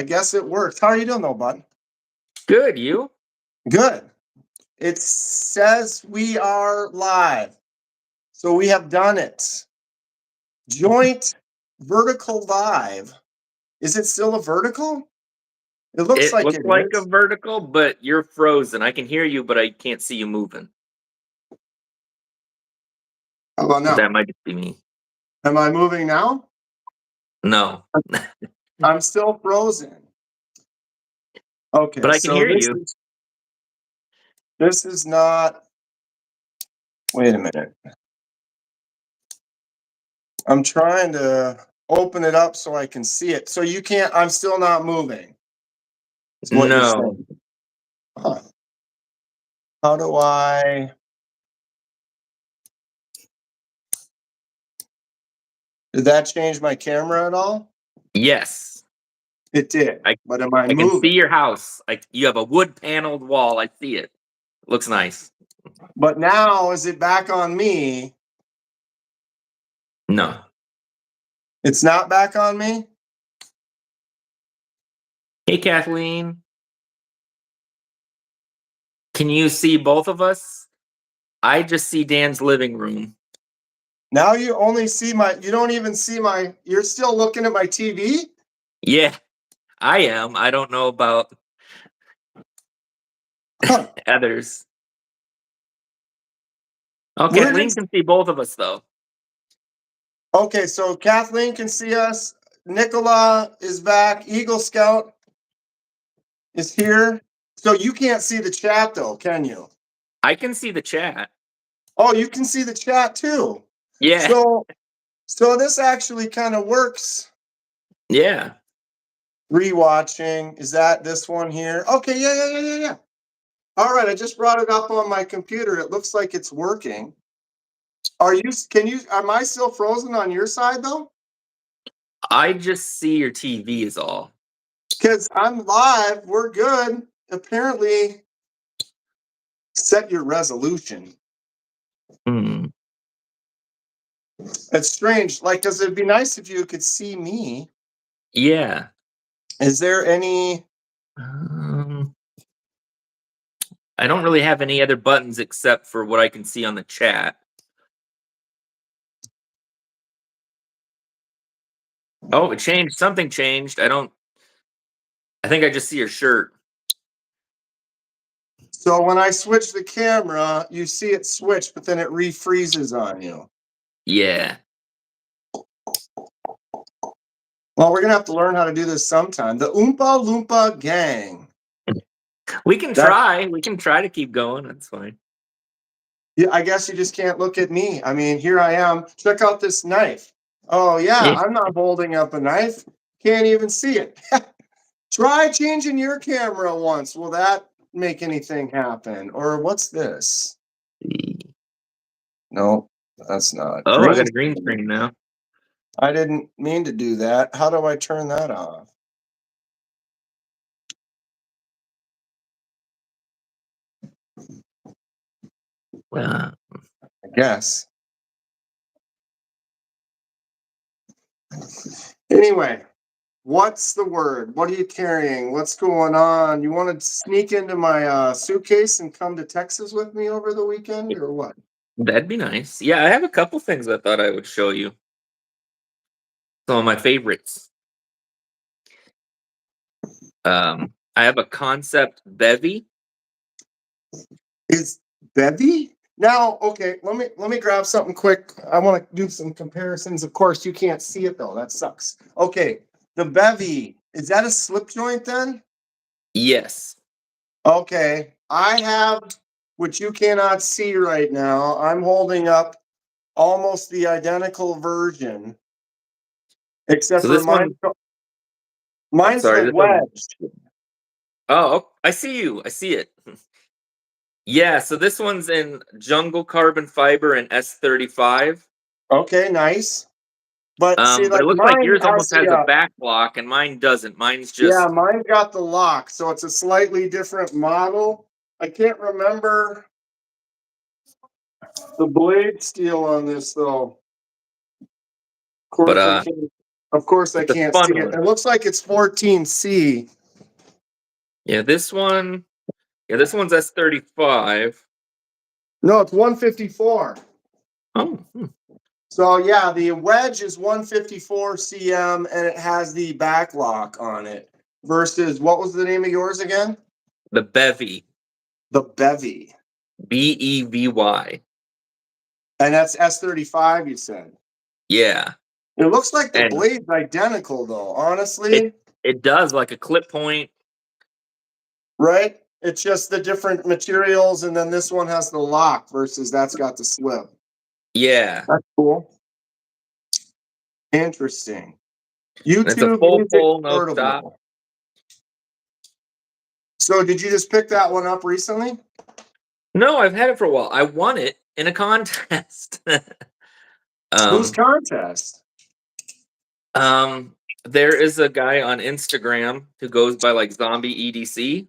I guess it works. How are you doing though, bud? Good, you? Good. It says we are live. So we have done it. Joint vertical live. Is it still a vertical? It looks It like looks it like a is. vertical, but you're frozen. I can hear you, but I can't see you moving. How about now? That might just be me. Am I moving now? No, I'm still frozen. Okay, but I can so hear you. this is not. Wait a minute. I'm trying to open it up so I can see it. So you can't. I'm still not moving. Is what you're No. saying. Huh. How do I? Did that change my camera at all? Yes. It did. But am I I can see moving? your house. You have a wood paneled wall. I see it. Looks nice. But now is it back on me? No. It's not back on me? Hey, Kathleen. Can you see both of us? I just see Dan's living room. Now you only see you don't even see you're still looking at my TV? Yeah, I am. I don't know about others. Oh, Kathleen can see both of us, though. Okay, so Kathleen can see us. Nicola is back. Eagle Scout is here. So you can't see the chat, though, can you? I can see the chat. Oh, you can see the chat, too. Yeah. So this actually kind of works. Yeah. Rewatching. Is that this one here? Okay, yeah. All right, I just brought it up on my computer. It looks like it's working. Am I still frozen on your side though? I just see your TV is all. Because I'm live, we're good. Apparently, set your resolution. It's strange. Because it'd be nice if you could see me. Yeah. Is there any? I don't really have any other buttons except for what I can see on the chat. Oh, it changed. Something changed. I think I just see your shirt. So when I switch the camera, you see it switch, but then it refreezes on you. Yeah. Well, we're gonna have to learn how to do this sometime. The Oompa Loompa Gang. We can try. We can try to keep going. That's fine. Yeah, I guess you just can't look at me. I mean, here I am. Check out this knife. Oh, yeah, I'm not holding up a knife. Can't even see it. Try changing your camera once. Will that make anything happen? Or what's this? No, that's not. Oh, I got a green screen now. I didn't mean to do that. How do I turn that off? I guess. Anyway, what's the word? What are you carrying? What's going on? You want to sneak into my suitcase and come to Texas with me over the weekend or what? That'd be nice. Yeah, I have a couple things I thought I would show you. Some of my favorites. I have a concept bevy. Is bevy? Now, okay, let me grab something quick. I want to do some comparisons. Of course, you can't see it though. That sucks. Okay, the bevy, is that a slip joint then? Yes. Okay, I have, which you cannot see right now. I'm holding up almost the identical version, except for mine's the wedge. Oh, I see you. I see it. Yeah, so this one's in jungle carbon fiber and S35. Okay, nice. But see, but like it looks like mine yours almost has the, a back lock, and mine doesn't. Mine's just yeah, mine's got the lock, so it's a slightly different model. I can't remember the blade steel on this though. Of course, But Of course, I It's a can't see fun it. one. It looks like it's 14C. Yeah, this one. Yeah, this one's S35. No, it's 154. Oh, So yeah, the wedge is 154 cm and it has the back lock on it. Versus what was the name of yours again? the Bevy. The Bevy. Bevy. And that's S35, you said. Yeah, It looks like the and blade's identical though, it honestly. it does like a clip point. Right? It's just the different materials, and then this one has the lock versus that's got the slip. Yeah, That's cool. Interesting. and it's a YouTube full music pull, no stop. portable. So did you just pick that one up recently? No, I've had it for a while. I won it in a contest. Whose um, contest? there is a guy on Instagram who goes by like Zombie EDC,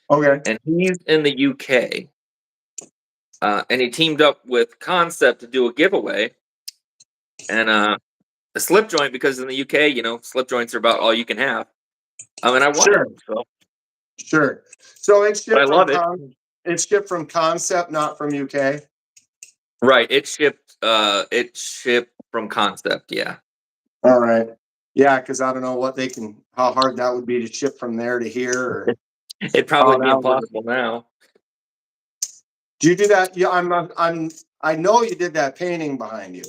Okay. and he's in the UK. And he teamed up with Concept to do a giveaway. And a slip joint, because in the UK, slip joints are about all you can have. And I won Sure. it. So, Sure. So it's but I shipped from love it. it's shipped from Concept, not from UK. Right. It shipped. It shipped from Concept. Yeah. All right. Yeah, because I don't know how hard that would be to ship from there to here, or It'd how probably be that would. impossible now. Do you do that? Yeah, I know you did that painting behind you,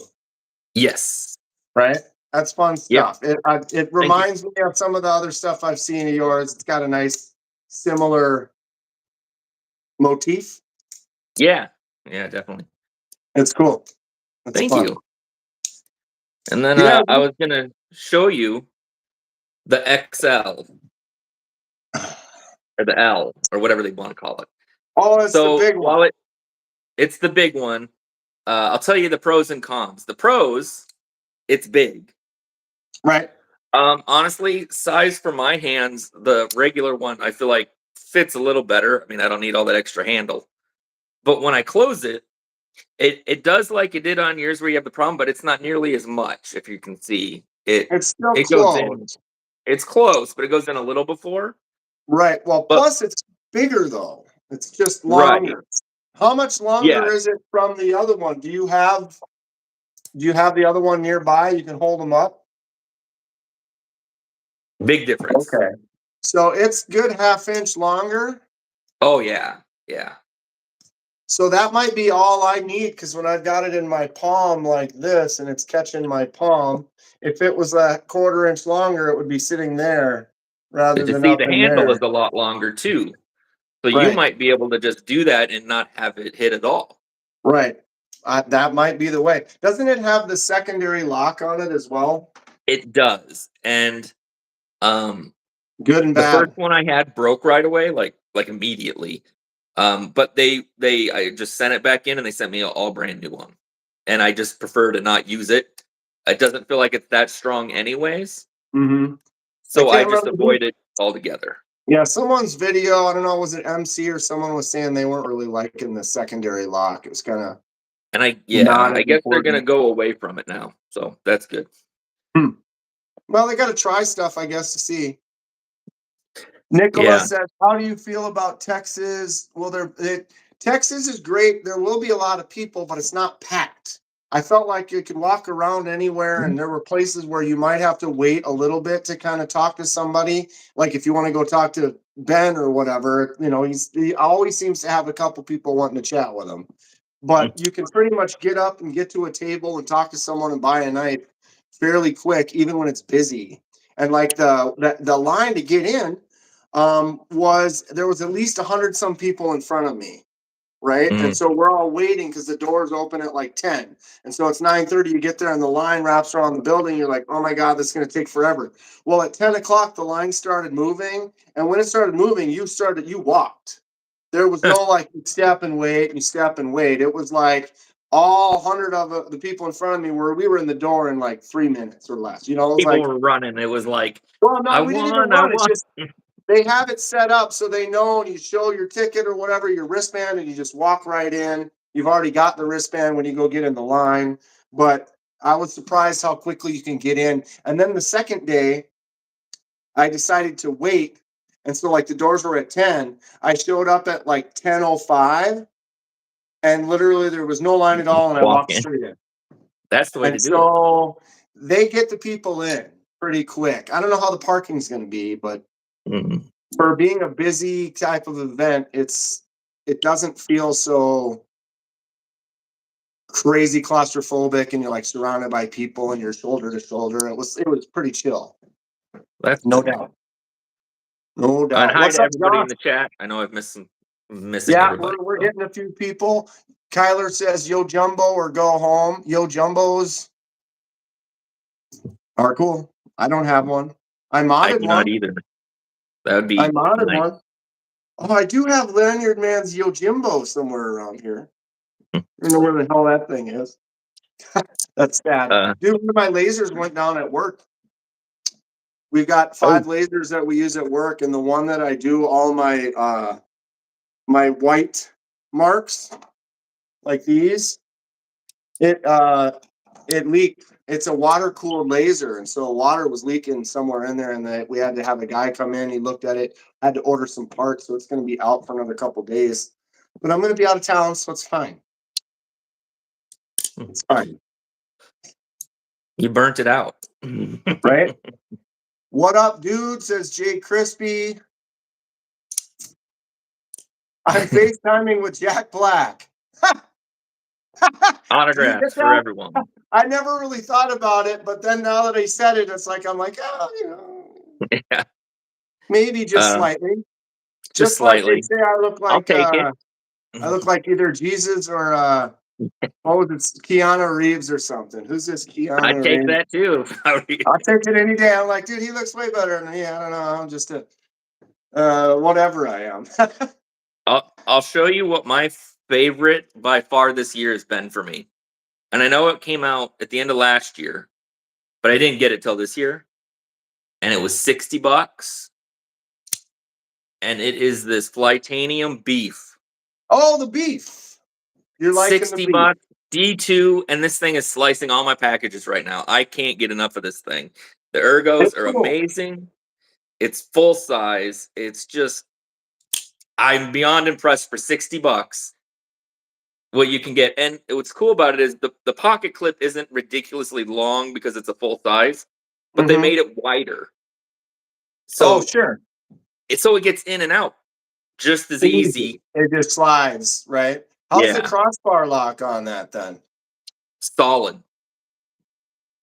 Yes. right? That's fun Yep. stuff. It Thank you. reminds me of some of the other stuff I've seen of yours. It's got a nice similar motif. Yeah. Yeah. Definitely. It's cool. It's Thank fun. you. And then Yeah. I was gonna show you the XL or the L or whatever they want to call it. Oh, it's the So big one, while it's the big one, I'll tell you the pros and cons. The pros, it's big. right? Honestly, size for my hands, the regular one I feel like fits a little better. I mean, I don't need all that extra handle. But when I close it, it does like it did on yours where you have the problem, but it's not nearly as much. If you can see it, It's still it goes in. closed, It's close, but it goes in a little before. right? Well, But plus it's bigger though. It's just right, longer. How much longer yeah, is it from the other one? Do you have the other one nearby? You can hold them up. big difference. Okay. So it's good half-inch longer. Oh yeah, yeah. So that might be all I need because when I've got it in my palm like this and it's catching my palm, if it was a quarter-inch longer, it would be sitting there rather But you than see, up the in handle is there. a lot longer too, so you Right. might be able to just do that and not have it hit at all. Right. That might be the way. Doesn't it have the secondary lock on it as well? It does, and um, Good and the first bad. one I had broke right away, like immediately. But I just sent it back in and they sent me an all brand new one. And I just prefer to not use it. It doesn't feel like it's that strong anyways. Mm-hmm. I So I can't just remember who. avoid it altogether. Yeah, someone's video, I don't know, was it MC or someone was saying they weren't really liking the secondary lock. It was kind of And not I as guess they're gonna important. go away from it now. So that's good. Hmm. Well, they got to try stuff, I guess, to see. Nicholas Yeah. said, "How do you feel about Texas?" Well, Texas is great. There will be a lot of people, but it's not packed. I felt like you could walk around anywhere, and there were places where you might have to wait a little bit to kind of talk to somebody. Like if you want to go talk to Ben or whatever, he always seems to have a couple people wanting to chat with him. But you can pretty much get up and get to a table and talk to someone and buy a knife fairly quick, even when it's busy. And like the line to get in there was at least 100 some people in front of me, right? And Mm. so we're all waiting because the doors open at like 10. And so it's 9:30, you get there and the line wraps around the building. You're like, oh my God, this is going to take forever. Well, at 10 o'clock, the line started moving. And when it started moving, you walked. There was no like you step and wait, you step and wait. It was like all 100 of the people in front of me we were in the door in like 3 minutes or less. It was People like, were running. It was like, well, no, I we didn't even won, I run. It's won. just they have it set up so they know, and you show your ticket or whatever, your wristband, and you just walk right in. You've already got the wristband when you go get in the line. But I was surprised how quickly you can get in. And then the second day, I decided to wait. And so like the doors were at 10. I showed up at like 10:05 and literally there was no line at all and I Walk walked in. straight in. That's the way to And do it. so they get the people in pretty quick. I don't know how the parking's going to be, but Mhm. for being a busy type of event, it doesn't feel so crazy claustrophobic and you're like surrounded by people and you're shoulder to shoulder. It was pretty chill. That's No cool. doubt. No And doubt. hi What's to up, everybody Josh? in the chat. I know I've missing Yeah, everybody. we're So. getting a few people. Kyler says Yo Jumbo or go home. Yo Jumbos are cool. I don't have one. I I modded do not one. either. That would I be modded nice. one. Oh, I do have Lanyard Man's Yo Jimbo somewhere around here. I don't know where the hell that thing is. That's sad. Dude, one of my lasers went down at work. We've got 5 Oh, lasers that we use at work, and the one that I do all my white marks, like these, it leaked. It's a water cooled laser, and so water was leaking somewhere in there, and we had to have a guy come in. He looked at it, had to order some parts, so it's going to be out for another couple days. But I'm going to be out of town, so it's fine. It's fine, you burnt it out. right? What up, dude? Says Jay Crispy. I'm FaceTiming with Jack Black. Do you get Autographs for that? everyone. I never really thought about it, but then now that he said it, it's like I'm like, oh, Yeah. maybe just slightly. Just Just like they slightly. say, I'll take it. I look like either Jesus or what was it, Keanu Reeves or something. Who's this I'd Keanu take Reeves? that too. I'll take it any day. I'm like, dude, he looks way better than me. I don't know. I'm just a whatever I am. I'll show you what my favorite by far this year has been for me. And I know it came out at the end of last year, but I didn't get it till this year. And it was $60. And it is this Flytanium beef. Oh, the beef. You're liking the 60 beef. bucks, D2, and this thing is slicing all my packages right now. I can't get enough of this thing. The It's ergos are cool. amazing. It's full size. It's just I'm beyond impressed for 60 bucks what you can get. And what's cool about it is the pocket clip isn't ridiculously long because it's a full size, but they Mm-hmm. made it wider. Oh, So sure. it gets in and out just as easy. It just slides, right? How's the Yeah, crossbar lock on that then? solid.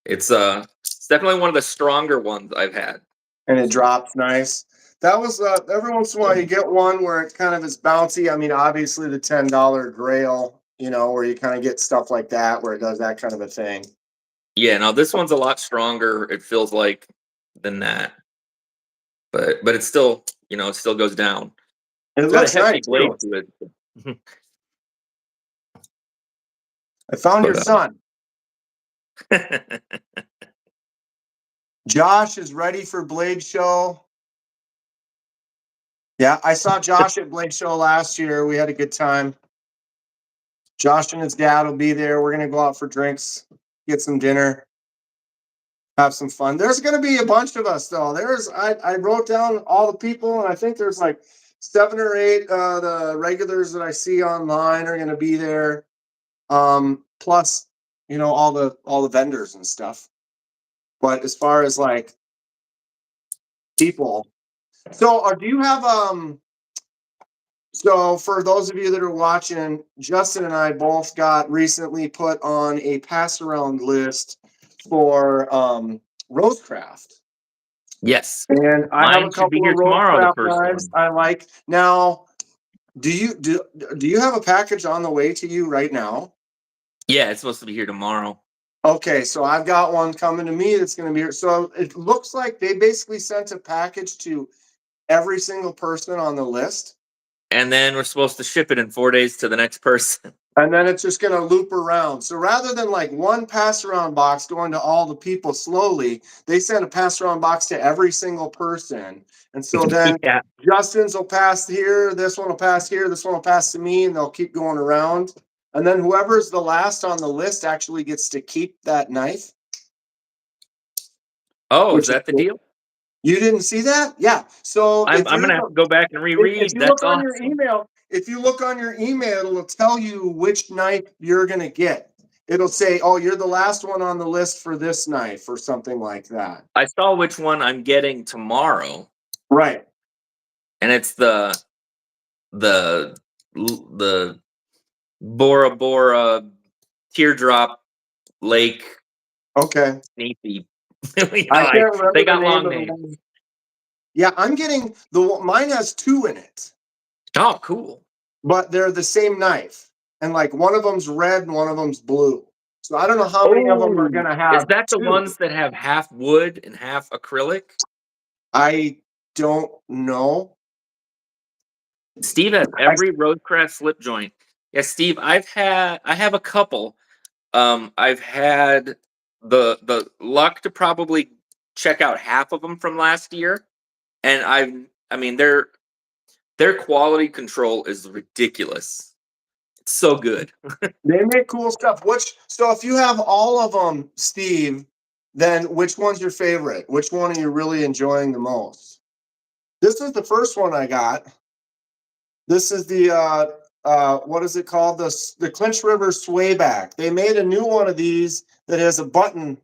It's definitely one of the stronger ones I've had. And it drops nice. That was every once in a while you get one where it kind of is bouncy. I mean, obviously the $10 Grail, where you kind of get stuff like that where it does that kind of a thing. Yeah, no, this one's a lot stronger, it feels like, than that. But it's still, it still goes down. And it It's got a looks hefty nice blade too. to it. I found your But son. Josh is ready for Blade Show. Yeah, I saw Josh at Blade Show last year. We had a good time. Josh and his dad will be there. We're gonna go out for drinks, get some dinner, have some fun. There's gonna be a bunch of us though. I wrote down all the people, and I think there's like 7 or 8 the regulars that I see online are gonna be there. Plus, all the vendors and stuff. But as far as like people, so do you have So for those of you that are watching, Justin and I both got recently put on a Passaround list for Rosecraft. yes, And I have a mine should be couple here of tomorrow, the Rosecraft first knives one. I like. Now, do you have a package on the way to you right now? Yeah, it's supposed to be here tomorrow. Okay, so I've got one coming to me that's going to be here. So it looks like they basically sent a package to every single person on the list. And then we're supposed to ship it in 4 days to the next person. And then it's just going to loop around. So rather than like one pass around box going to all the people slowly, they send a pass around box to every single person. And so then Yeah. Justin's will pass here, this one will pass here, this one will pass to me, and they'll keep going around. And then whoever's the last on the list actually gets to keep that knife. Oh, is Which is that the cool. deal? You didn't see that? Yeah. So I'm gonna have to go back and if reread. you look That's on your awesome. email, it'll tell you which knife you're gonna get. It'll say, "Oh, you're the last one on the list for this knife," or something like that. I saw which one I'm getting tomorrow, Right. and it's the Bora Bora Teardrop Lake Okay. Sneaky. I can't They remember the got name long of the names. one. Yeah, I'm getting mine has two in it, Oh, cool. but they're the same knife, and like one of them's red and one of them's blue. So I don't know how many of them are Oh, gonna is have that the two. ones that have half wood and half acrylic? I don't know. Steve has I, every Roadcraft slip joint. Yeah, Steve, I have a couple. I've had the luck to probably check out half of them from last year, and I mean their quality control is ridiculous. It's so good. they make cool stuff. So if you have all of them, Steve, then which one's your favorite? Which one are you really enjoying the most? This is the first one I got. This is the what is it called? The Clinch River Swayback. They made a new one of these that has a button,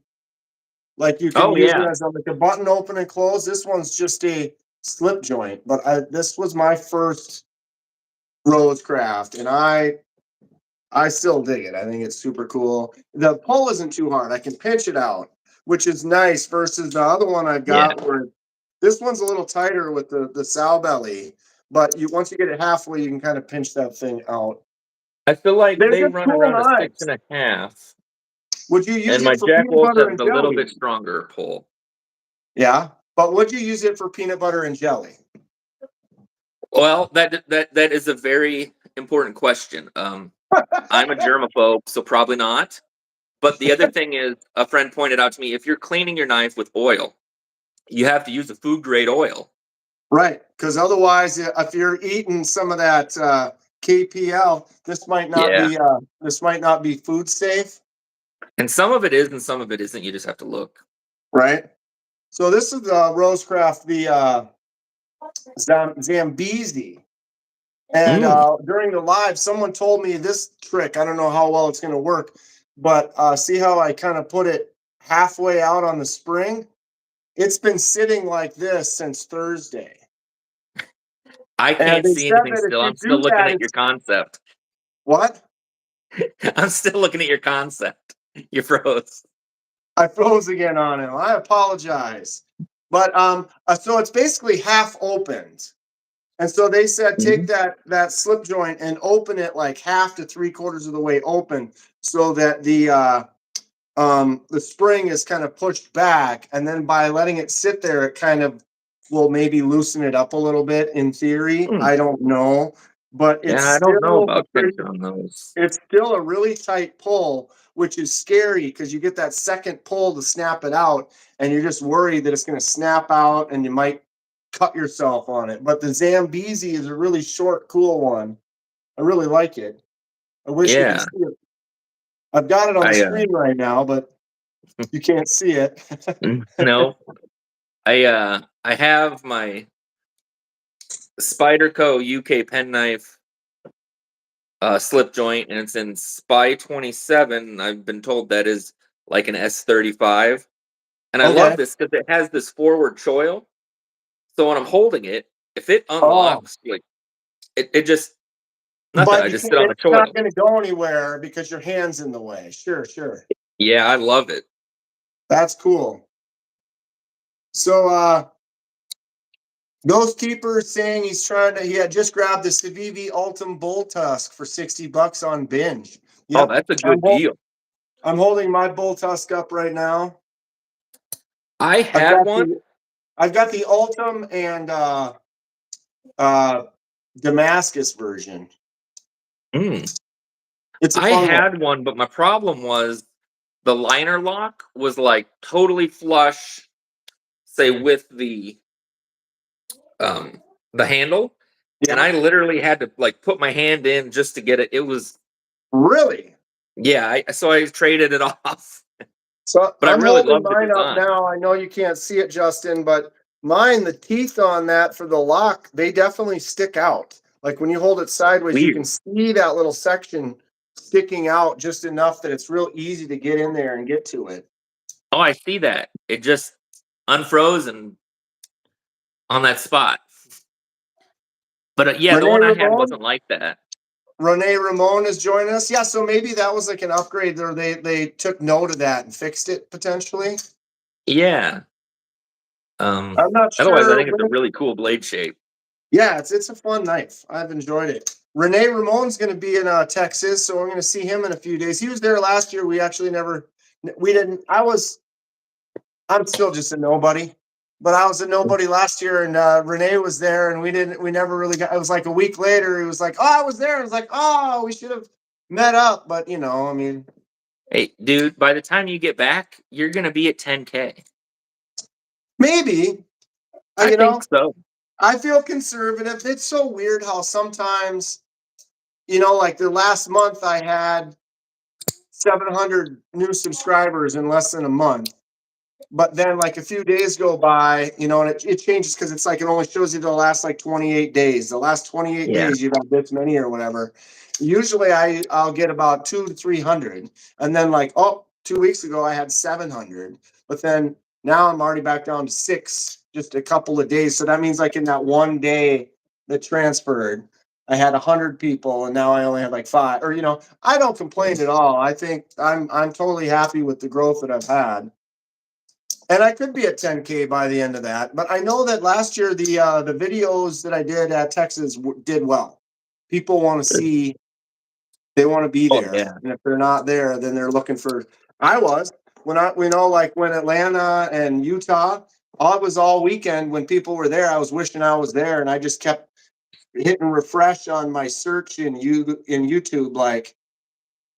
like you can Oh use it yeah, as like a button open and close. This one's just a slip joint, but this was my first Rosecraft, and I still dig it. I think it's super cool. The pull isn't too hard. I can pinch it out, which is nice versus the other one I've yeah. got where this one's a little tighter with the sow belly, but once you get it halfway, you can kind of pinch that thing out. I feel like They're they just run cool around a six knives. and a half, Would you and use my it for Jack peanut Wolf butter has and a little bit jelly? stronger pull. Yeah. But would you use it for peanut butter and jelly? Well, that is a very important question. I'm a germaphobe, so probably not. But the other thing is, a friend pointed out to me, if you're cleaning your knife with oil, you have to use a food grade oil. Right. Because otherwise, if you're eating some of that KPL, Yeah, this might not be food safe. and some of it is, and some of it isn't. You just have to look. Right. So this is the Rosecraft, the Zambezi. And Mm. during the live, someone told me this trick. I don't know how well it's going to work, but see how I kind of put it halfway out on the spring? It's been sitting like this since Thursday. I And can't they see said anything that if still. you I'm still do looking that, at your it's concept. what? I'm still looking at your concept. You froze. I froze again on him. I apologize. But so it's basically half opened. And so they said take Mhm. that slip joint and open it like half to three quarters of the way open so that the spring is kind of pushed back, and then by letting it sit there, it kind of will maybe loosen it up a little bit in theory. Hmm. I don't know, but Yeah, I don't know about tension on those. it's still a really tight pull, which is scary because you get that second pull to snap it out, and you're just worried that it's going to snap out and you might cut yourself on it. But the Zambezi is a really short, cool one. I really like it. I wish you could Yeah, see it. I've got it on the I screen right now, but you can't see it. no, I have my Spyderco UK penknife slip joint, and it's in Spy 27. I've been told that is like an S35, and I love Okay. this because it has this forward choil. So when I'm holding it, if it Oh, unlocks, like it just nothing. but I you just can't, sit on the it's not choil. going to go anywhere because your hand's in the way. Sure, sure. Yeah, I love it. That's cool. So, Ghost Keeper saying he had just grabbed the Civivi Ultim Bull Tusk for $60 on binge. Oh, Yep. that's a good deal. I'm holding my Bull Tusk up right now. I I've had got one. the, I've got the Ultim and, uh, Damascus version. Mm. It's a I fun one. had one, but my problem was the liner lock was like totally flush, say with um the handle, and Yeah. I literally had to like put my hand in just to get it. It was Really? Yeah, so I traded it off, So but I I'm really holding love the mine up design. now. I know you can't see it, Justin, but mine, the teeth on that for the lock, they definitely stick out. Like when you hold it sideways, you can Weird. see that little section sticking out just enough that it's real easy to get in there and get to it. Oh, I see that. It just unfroze and on that spot. But yeah, the Renee one I had Ramon, wasn't like that. Renee Ramon is joining us. Yeah, so maybe that was like an upgrade, or they took note of that and fixed it potentially. Yeah. I'm not Otherwise, I sure. think it's a really cool blade shape. Yeah, it's a fun knife. I've enjoyed it. Renee Ramon's going to be in Texas, so we're going to see him in a few days. He was there last year. We actually never, we didn't. I'm still just a nobody, but I was a nobody last year, and Renee was there, and we never really got. It was like a week later. He was like, "Oh, I was there." I was like, "Oh, we should have met up," but I mean, Hey, dude, by the time you get back, you're gonna be at 10K. maybe. I You know, think so. I feel conservative. It's so weird how sometimes, like the last month I had 700 new subscribers in less than a month. But then like a few days go by, and it changes because it's like it only shows you the last like 28 days. The last 28 Yeah. days you've got this many or whatever. Usually I'll get about 200 to 300. And then like, oh, 2 weeks ago I had 700. But then now I'm already back down to six, just a couple of days. So that means like in that one day that transferred, I had 100 people and now I only have like five. Or I don't complain at all. I think I'm totally happy with the growth that I've had. And I could be at 10K by the end of that. But I know that last year the videos that I did at Texas did well. People want to see, they want to be Oh there, yeah. and if they're not there, then they're looking for. I was like when Atlanta and Utah, I was all weekend when people were there. I was wishing I was there, and I just kept hitting refresh on my search in YouTube, like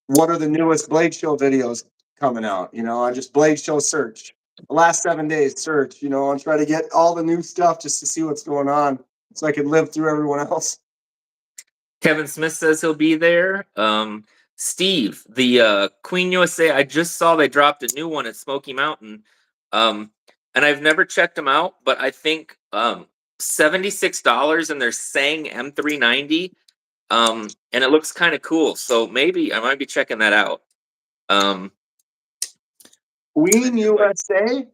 what are the newest Blade Show videos coming out? I just Blade Show search the last 7 days search, and try to get all the new stuff just to see what's going on so I could live through everyone else. Kevin Smith says he'll be there. Steve, the Queen USA, I just saw they dropped a new one at Smoky Mountain. And I've never checked them out, but I think $76 and they're saying M390. And it looks kind of cool. So maybe I might be checking that out. Um, and then Queen just like USA?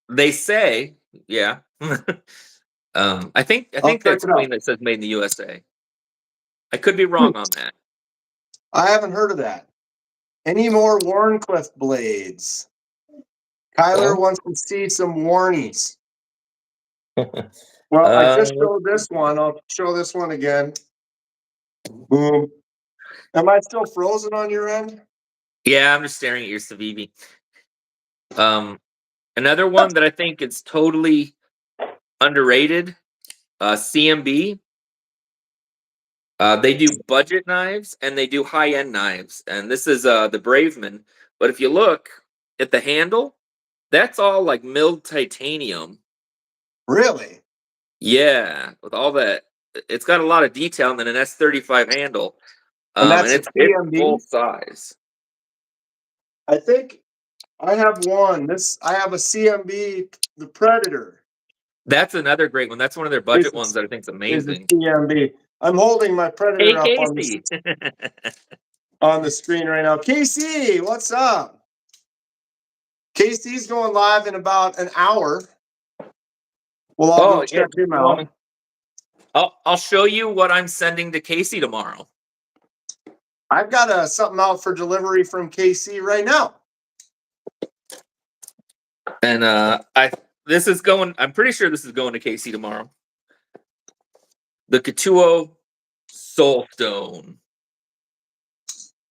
they say, yeah. I think I'll check that's it out. Queen that says made in the USA. I could be wrong on that. I haven't heard of that. Any more Warncliffe blades? Kyler Well, wants to see some warnies. Well, I just showed this one. I'll show this one again. Boom. Am I still frozen on your end? yeah, I'm just staring at your Civivi. Another one that I think is totally underrated, CMB. They do budget knives and they do high end knives, and this is the Braveman. But if you look at the handle, that's all like milled titanium. Really? Yeah, with all that, it's got a lot of detail and then an S35 handle. And And that's a it's CMB? full size. I think I have one. I have a CMB, the Predator That's another great one. That's one of their budget ones that I think is is a amazing. CMB. I'm holding my Hey, Predator up on Casey. the screen right now. Casey, what's up? Casey's going live in about an hour. We'll all go Oh, yeah. check him You want out. me? I'll show you what I'm sending to Casey tomorrow. I've got something out for delivery from KC right now. And I'm pretty sure this is going to Casey tomorrow. The Katuo Soulstone.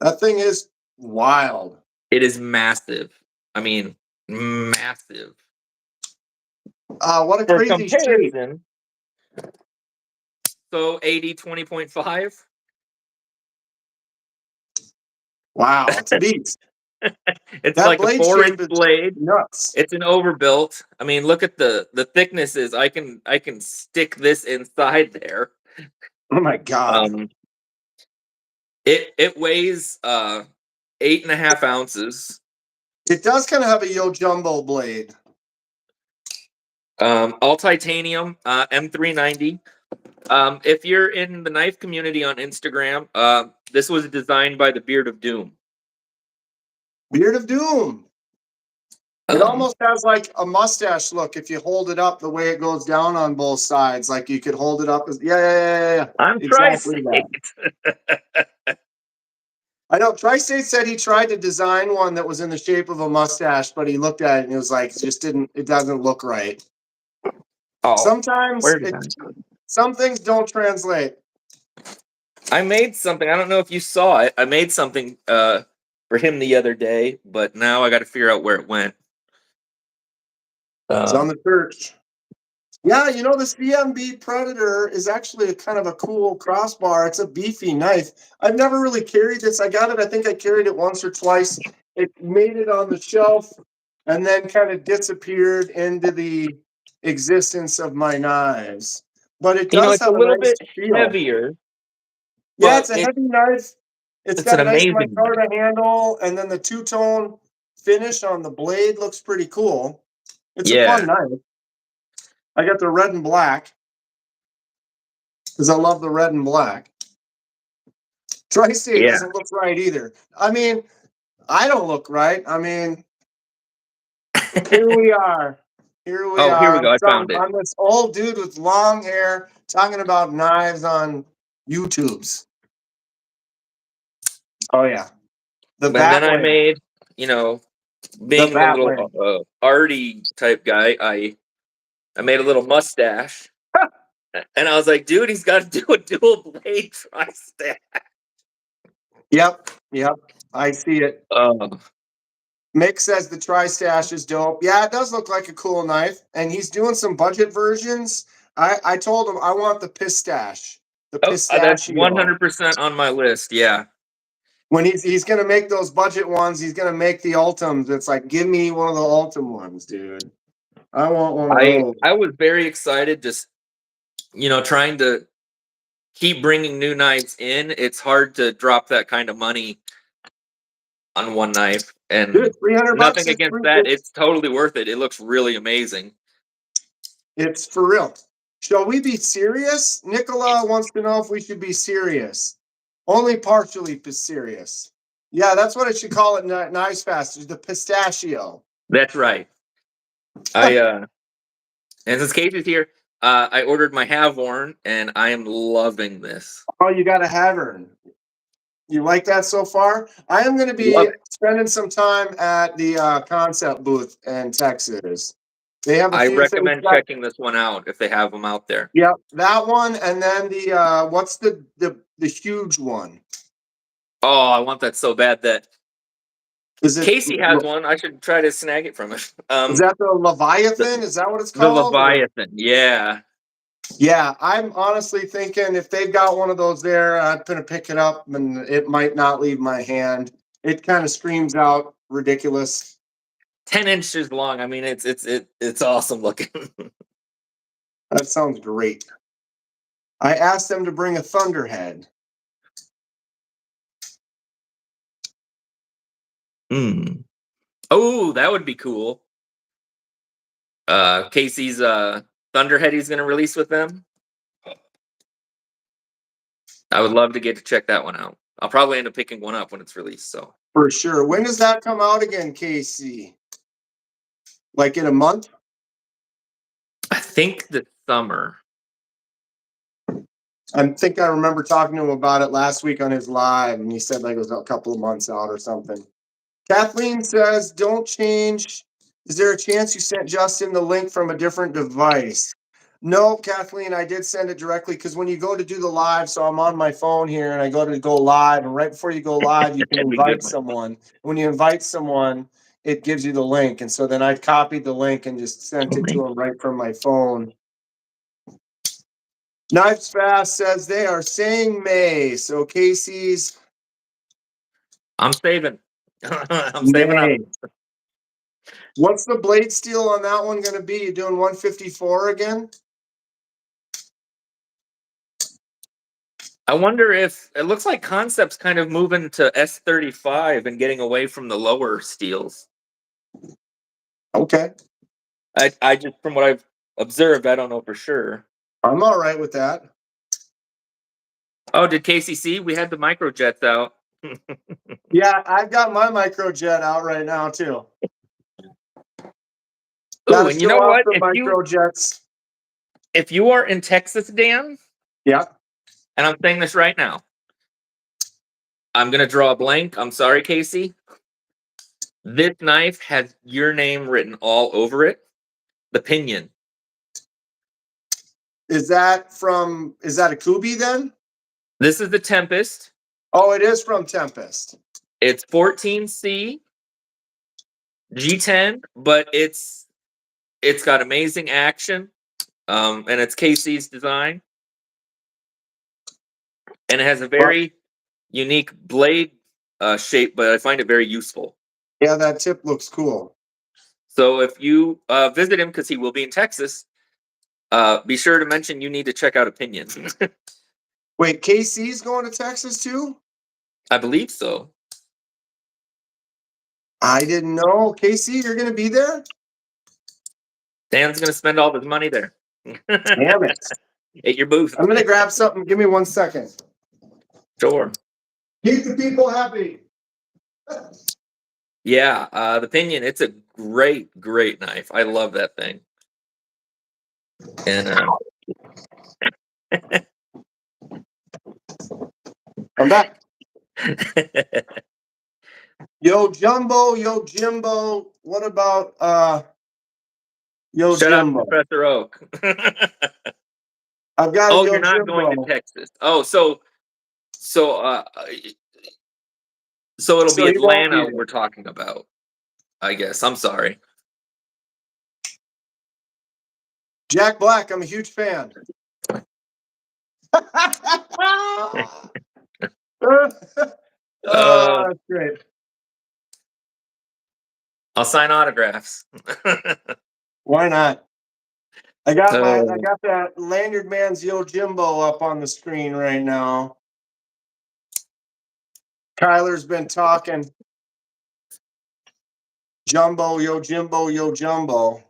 That thing is wild. It is massive. I mean, massive. What a For crazy shape. comparison, so AD 20.5. Wow, it's a beast. It's That like a blade 4-inch shape is blade. nuts. It's an overbuilt. I mean, look at the thicknesses. I can stick this inside there. Oh my God. Um, It weighs 8.5 ounces. It does kind of have a Yo Jumbo blade. All titanium, M390. If you're in the knife community on Instagram, this was designed by the Beard of Doom. Beard of Doom. It Um, almost has like a mustache look if you hold it up the way it goes down on both sides. Like you could hold it up as yeah. I'm Exactly that. Tri-State. I know Tri-State said he tried to design one that was in the shape of a mustache, but he looked at it and he was like, it doesn't look right. Oh, Sometimes where did I put it? some things don't translate. I made something. I don't know if you saw it. I made something for him the other day, but now I got to figure out where it went. It's on the church. Yeah, you know, the CMB Predator is actually a kind of a cool crossbar. It's a beefy knife. I've never really carried this. I got it. I think I carried it once or twice. It made it on the shelf and then kind of disappeared into the existence of my knives. But it does It's a have a little nice bit feel. heavier, Yeah, but it's a heavy knife. It's it's an got a nice amazing knife. micarta handle, and then the two-tone finish on the blade looks pretty cool. It's a fun Yeah. knife. I got the red and black because I love the red and black. Tri-State Yeah. doesn't look right either. I mean, I don't look right. I mean, here we are. Here we Oh, here are. we go. I found it. I'm this old dude with long hair talking about knives on YouTubes. Oh yeah, the And then I Batwing. made, The being the Batwing. little arty type guy, I made a little mustache, and I was like, dude, he's got to do a dual blade tri-staff. Yep. I see it. Um, Mick says the Tri-Stash is dope. Yeah, it does look like a cool knife, and he's doing some budget versions. I told him I want the Pistache, the that's Pistachio. 100% on my list. Yeah. When he's gonna make those budget ones, he's gonna make the Ultims. It's like, give me one of the Ultim ones, dude. I want one of those. I was very excited, just trying to keep bringing new knives in. It's hard to drop that kind of money on one knife, Dude, and 300 bucks nothing is against free. that. It's totally worth it. It looks really amazing. It's for real. Shall we be serious? Nicola wants to know if we should be serious. Only partially serious. Yeah, that's what I should call it. Nice fast. The pistachio. That's right. And since Casey's here, I ordered my Havorn, and I am loving this. Oh, you got a Havern. You like that so far? I am going to Love be it. spending some time at the concept booth in Texas. They have a I few things. recommend checking this one out if they have them out there. Yep, that one, and then the what's the huge one? Oh, I want that so bad that Is it Casey has one. I should try to snag it from him. is that the Leviathan? The, Is that what it's the called? Leviathan. Yeah. Yeah, I'm honestly thinking if they've got one of those there, I'm gonna pick it up, and it might not leave my hand. It kind of screams out ridiculous. 10 inches long. I mean, it's awesome looking. That sounds great. I asked them to bring a Thunderhead. Oh, that would be cool. Casey's Thunderhead he's gonna release with them. I would love to get to check that one out. I'll probably end up picking one up when it's released. So For sure. When does that come out again, Casey? Like in a month? I think the summer. I think I remember talking to him about it last week on his live, and he said like it was a couple of months out or something. Kathleen says, don't change. Is there a chance you sent Justin the link from a different device? No, Kathleen, I did send it directly because when you go to do the live, so I'm on my phone here and I go to go live, and right before you go live, you can That'd be good. invite someone. When you invite someone, it gives you the link. And so then I copied the link and just sent it to him right from my phone. Knives Fast says they are saying May. So Casey's I'm saving. I'm saving up. May. What's the blade steel on that one going to be? You doing 154 again? I wonder if it looks like Concept's kind of moving to S35 and getting away from the lower steels. Okay. I just from what I've observed, I don't know for sure. I'm all right with that. Oh, did KCC? We had the microjets out. Yeah, I've got my microjet out right now too. Ooh, Gotta and you show know off what? the microjets. If you are in Texas, Dan, Yeah. and I'm saying this right now, I'm gonna draw a blank. I'm sorry, Casey. This knife has your name written all over it. The pinion. Is that a Kubi then? This is the Tempest. Oh, it is from Tempest. It's 14C G10, but it's got amazing action. And it's Casey's design. And it has a Well, very unique blade shape, but I find it very useful. yeah, that tip looks cool. So if you visit him, because he will be in Texas, be sure to mention you need to check out Opinion. Wait, KC's going to Texas too? I believe so. I didn't know. KC, you're going to be there? Dan's going to spend all his money there. Damn it. At your booth. I'm going to grab something. Give me 1 second. Sure. Keep the people happy. Yeah, the Pinion, it's a great knife. I love that thing. And I'm back. Yo, Jumbo, yo, Jimbo. What about yo, shout out to Jimbo? Professor Oak. I've got a Oh, yo, you're not going to Jimbo. Texas. Oh, so it'll So be he won't be Atlanta there. we're talking about, I guess. I'm sorry. Jack Black, I'm a huge fan. Oh, that's great. I'll sign autographs. Why not? I got Oh, that Lanyard Man's Yo Jimbo up on the screen right now. Kyler's been talking. Jumbo, yo Jimbo, yo Jumbo.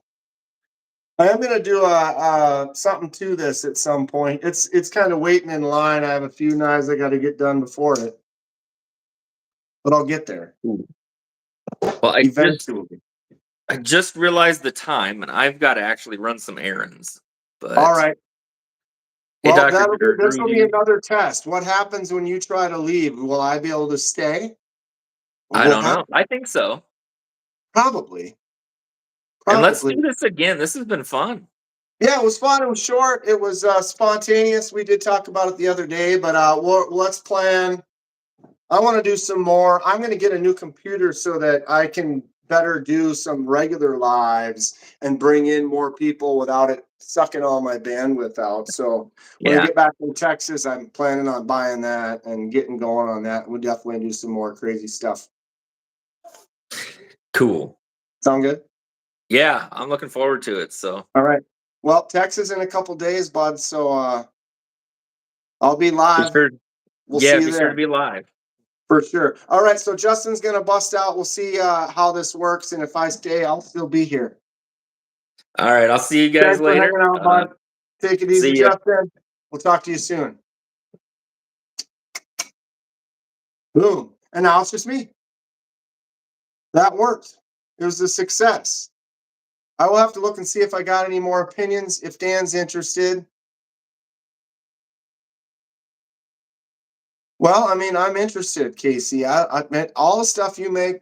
I am gonna do a something to this at some point. It's kind of waiting in line. I have a few knives I got to get done before it, but I'll get there well, eventually. I just realized the time, and I've got to actually run some errands. But All right. hey, Well, Doctor this will be Rudy, another test. What happens when you try to leave? Will I be able to stay? What I will don't know. happen? I think so. Probably. And let's Probably. do this again. This has been fun. Yeah, it was fun. It was short. It was spontaneous. We did talk about it the other day, but let's plan. I want to do some more. I'm going to get a new computer so that I can better do some regular lives and bring in more people without it sucking all my bandwidth out. So when I Yeah, get back from Texas, I'm planning on buying that and getting going on that. We'll definitely do some more crazy stuff. cool. Sound good? Yeah, I'm looking forward to it. So All right. Well, Texas in a couple days, bud. So I'll be be live. sure, We'll see you be sure to there. be live. For sure. All right. So Justin's going to bust out. We'll see how this works. And if I stay, I'll still be here. All right, I'll see you guys Thanks for later. hanging out, bud. Take it easy, See ya. Justin. We'll talk to you soon. Boom. And now it's just me. That worked. It was a success. I will have to look and see if I got any more opinions, if Dan's interested. Well, I mean, I'm interested, Casey. I meant all the stuff you make,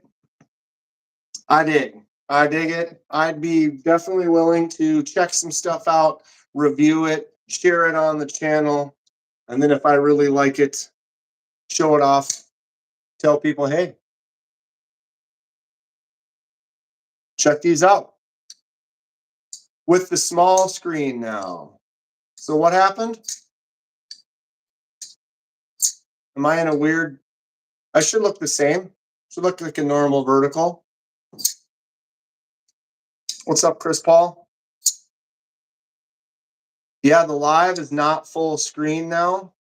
I dig. I dig it. I'd be definitely willing to check some stuff out, review it, share it on the channel, and then if I really like it, show it off, tell people, hey, check these out with the small screen now. So what happened? Am I in a weird? I should look the same. Should look like a normal vertical. What's up, Chris Paul? Yeah, the live is not full screen now.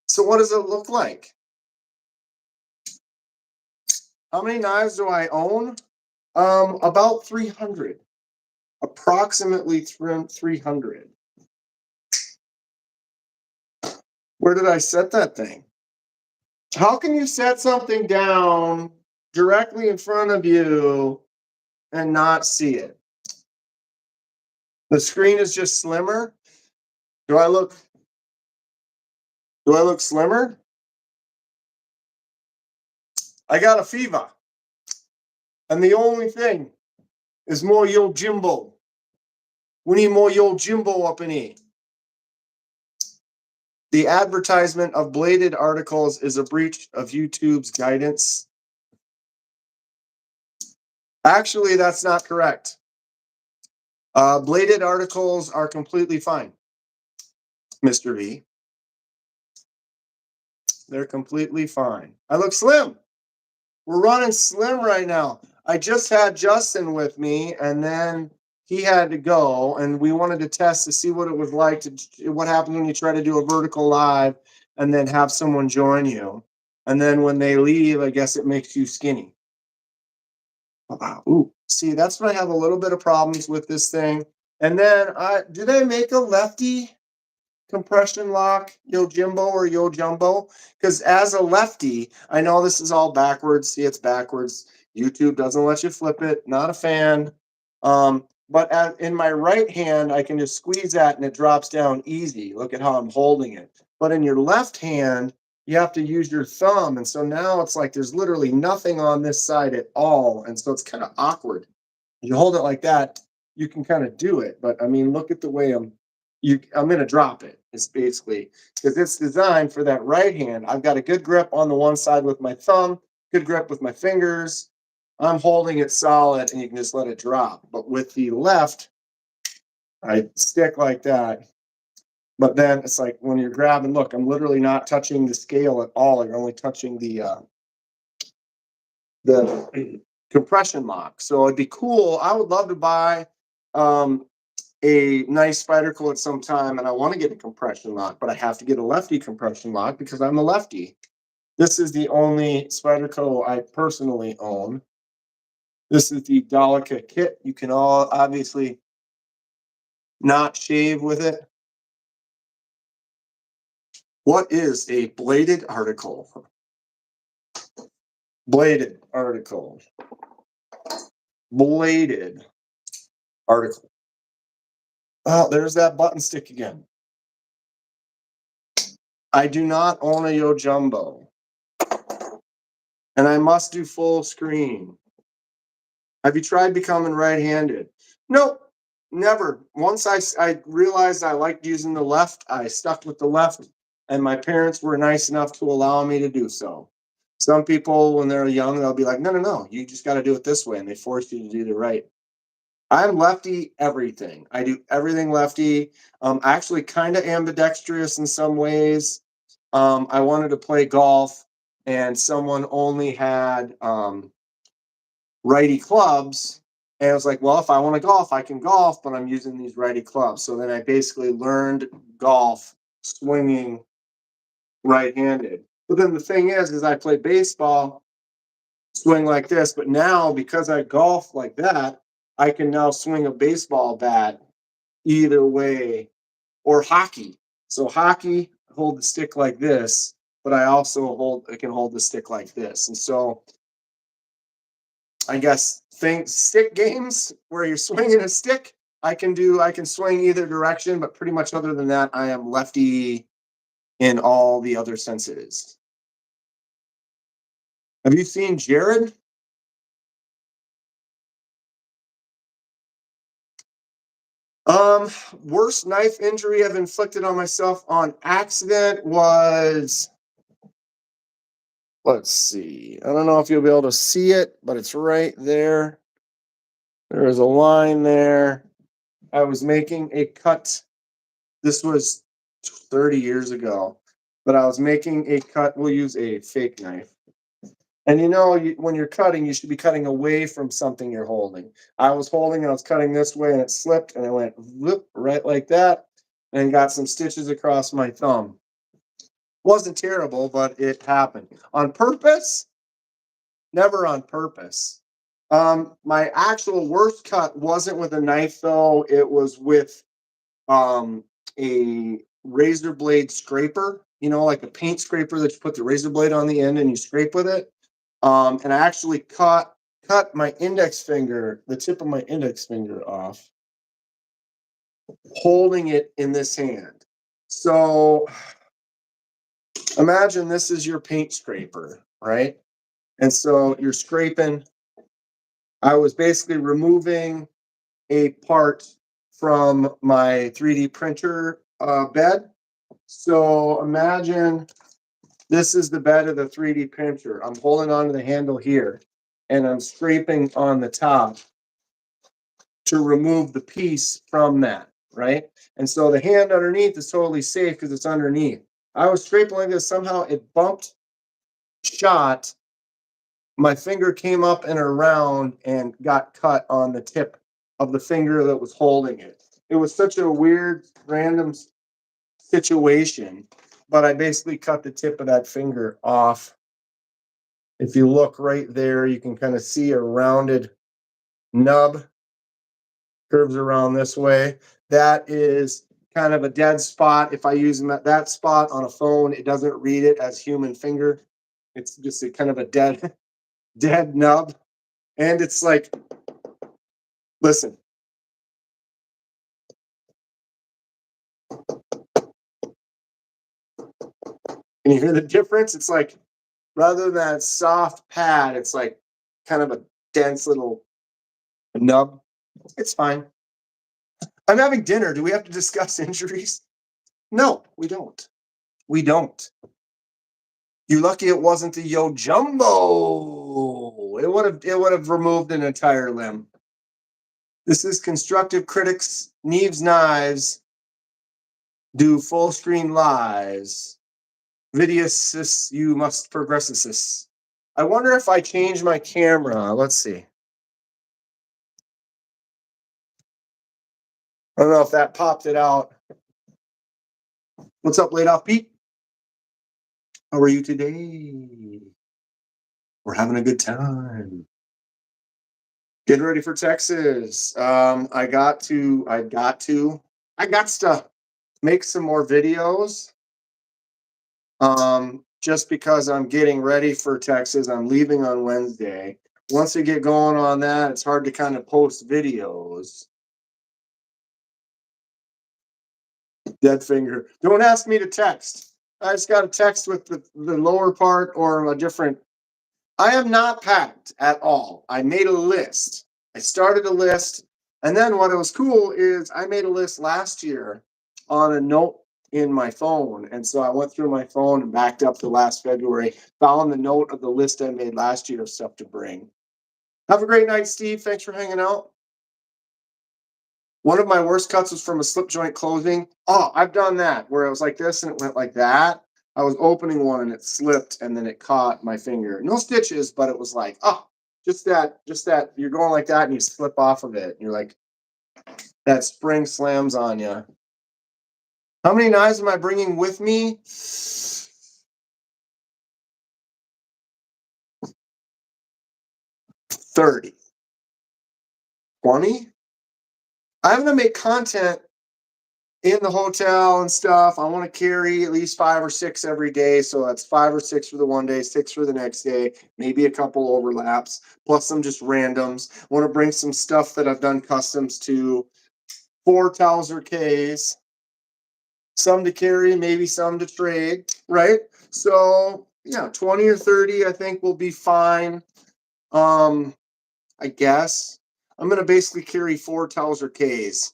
So what does it look like? How many knives do I own? About 300. Approximately 300. Where did I set that thing? How can you set something down directly in front of you and not see it? The screen is just slimmer. Do I look slimmer? I got a fever. And the only thing is more Yo Jimbo. We need more Yo Jimbo up in here. The advertisement of bladed articles is a breach of YouTube's guidance. Actually, that's not correct. Bladed articles are completely fine, Mr. V. They're completely fine. I look slim. We're running slim right now. I just had Justin with me, and then he had to go, and we wanted to test to see what it was like what happens when you try to do a vertical live and then have someone join you. And then when they leave, I guess it makes you skinny. Wow. Ooh, see, that's when I have a little bit of problems with this thing. And then do they make a lefty compression lock, Yo Jimbo or Yo Jumbo? Because as a lefty, I know this is all backwards. See, it's backwards. YouTube doesn't let you flip it. Not a fan. But in my right hand, I can just squeeze that and it drops down easy. Look at how I'm holding it. But in your left hand, you have to use your thumb. And so now it's like there's literally nothing on this side at all. And so it's kind of awkward. You hold it like that, you can kind of do it. But I mean, look at the way I'm going to drop it. It's basically because it's designed for that right hand. I've got a good grip on the one side with my thumb, good grip with my fingers. I'm holding it solid and you can just let it drop. But with the left, I stick like that. But then it's like when you're grabbing, look, I'm literally not touching the scale at all. You're only touching the compression lock. So it'd be cool. I would love to buy a nice Spyderco at some time, and I want to get a compression lock, but I have to get a lefty compression lock because I'm a lefty. This is the only Spyderco I personally own. This is the Dolica kit. You can all obviously not shave with it. What is a bladed article? Bladed article. Bladed article. Oh, there's that button stick again. I do not own a Yo Jumbo. And I must do full screen. Have you tried becoming right-handed? Nope, never. Once I realized I liked using the left, I stuck with the left, and my parents were nice enough to allow me to do so. Some people, when they're young, they'll be like, no, no, no, you just got to do it this way, and they force you to do the right. I'm lefty everything. I do everything lefty. Actually kind of ambidextrous in some ways. I wanted to play golf, and someone only had righty clubs. And I was like, well, if I want to golf, I can golf, but I'm using these righty clubs. So then I basically learned golf swinging right-handed. But then the thing is I play baseball, swing like this. But now because I golf like that, I can now swing a baseball bat either way, or hockey. So hockey, hold the stick like this, but I can hold the stick like this. And so I guess stick games where you're swinging a stick, I can swing either direction, but pretty much other than that, I am lefty in all the other senses. Have you seen Jared? Worst knife injury I've inflicted on myself on accident was, let's see. I don't know if you'll be able to see it, but it's right there. There is a line there. I was making a cut. This was 30 years ago, but I was making a cut. We'll use a fake knife. And when you're cutting, you should be cutting away from something you're holding. I was cutting this way and it slipped and it went whoop, right like that and got some stitches across my thumb. Wasn't terrible, but it happened. On purpose? Never on purpose. My actual worst cut wasn't with a knife though. It was with um a razor blade scraper, like a paint scraper that you put the razor blade on the end and you scrape with it. And I actually cut my index finger, the tip of my index finger off, holding it in this hand. So imagine this is your paint scraper, right? And so you're scraping. I was basically removing a part from my 3D printer bed. So imagine this is the bed of the 3D printer. I'm holding onto the handle here and I'm scraping on the top to remove the piece from that, right? And so the hand underneath is totally safe because it's underneath. I was scraping like this, somehow it bumped, shot, my finger came up and around and got cut on the tip of the finger that was holding it. It was such a weird, random situation, but I basically cut the tip of that finger off. If you look right there, you can kind of see a rounded nub curves around this way. That is kind of a dead spot. If I use that spot on a phone, it doesn't read it as human finger. It's just a kind of a dead nub. And it's like, listen. Can you hear the difference? It's like, rather than that soft pad, it's like kind of a dense little nub. It's fine. I'm having dinner. Do we have to discuss injuries? No, we don't. We don't. You're lucky it wasn't the Yo Jumbo. It would have removed an entire limb. This is Constructive Critics, Neves Knives, do full screen lives. Vidius, you must progressus. I wonder if I change my camera. Let's see. I don't know if that popped it out. What's up, Laid Off Pete? How are you today? We're having a good time. Getting ready for Texas. I got to make some more videos. Just because I'm getting ready for Texas. I'm leaving on Wednesday. Once we get going on that, it's hard to kind of post videos. Dead finger. Don't ask me to text. I just got a text with the lower part or a different. I am not packed at all. I made a list. I started a list. And then what was cool is I made a list last year on a note in my phone. And so I went through my phone and backed up to last February, found the note of the list I made last year of stuff to bring. Have a great night, Steve. Thanks for hanging out. One of my worst cuts was from a slip joint closing. Oh, I've done that where it was like this and it went like that. I was opening one and it slipped and then it caught my finger. No stitches, but it was like, just that you're going like that and you slip off of it. And you're like, that spring slams on you. How many knives am I bringing with me? 30. 20? I'm going to make content in the hotel and stuff. I want to carry at least 5 or 6 every day. So that's 5 or 6 for the one day, 6 for the next day, maybe a couple overlaps, plus some just randoms. I want to bring some stuff that I've done customs to, 4 Towser Ks, some to carry, maybe some to trade, right? So yeah, 20 or 30, I think will be fine. I guess I'm going to basically carry 4 Towser Ks.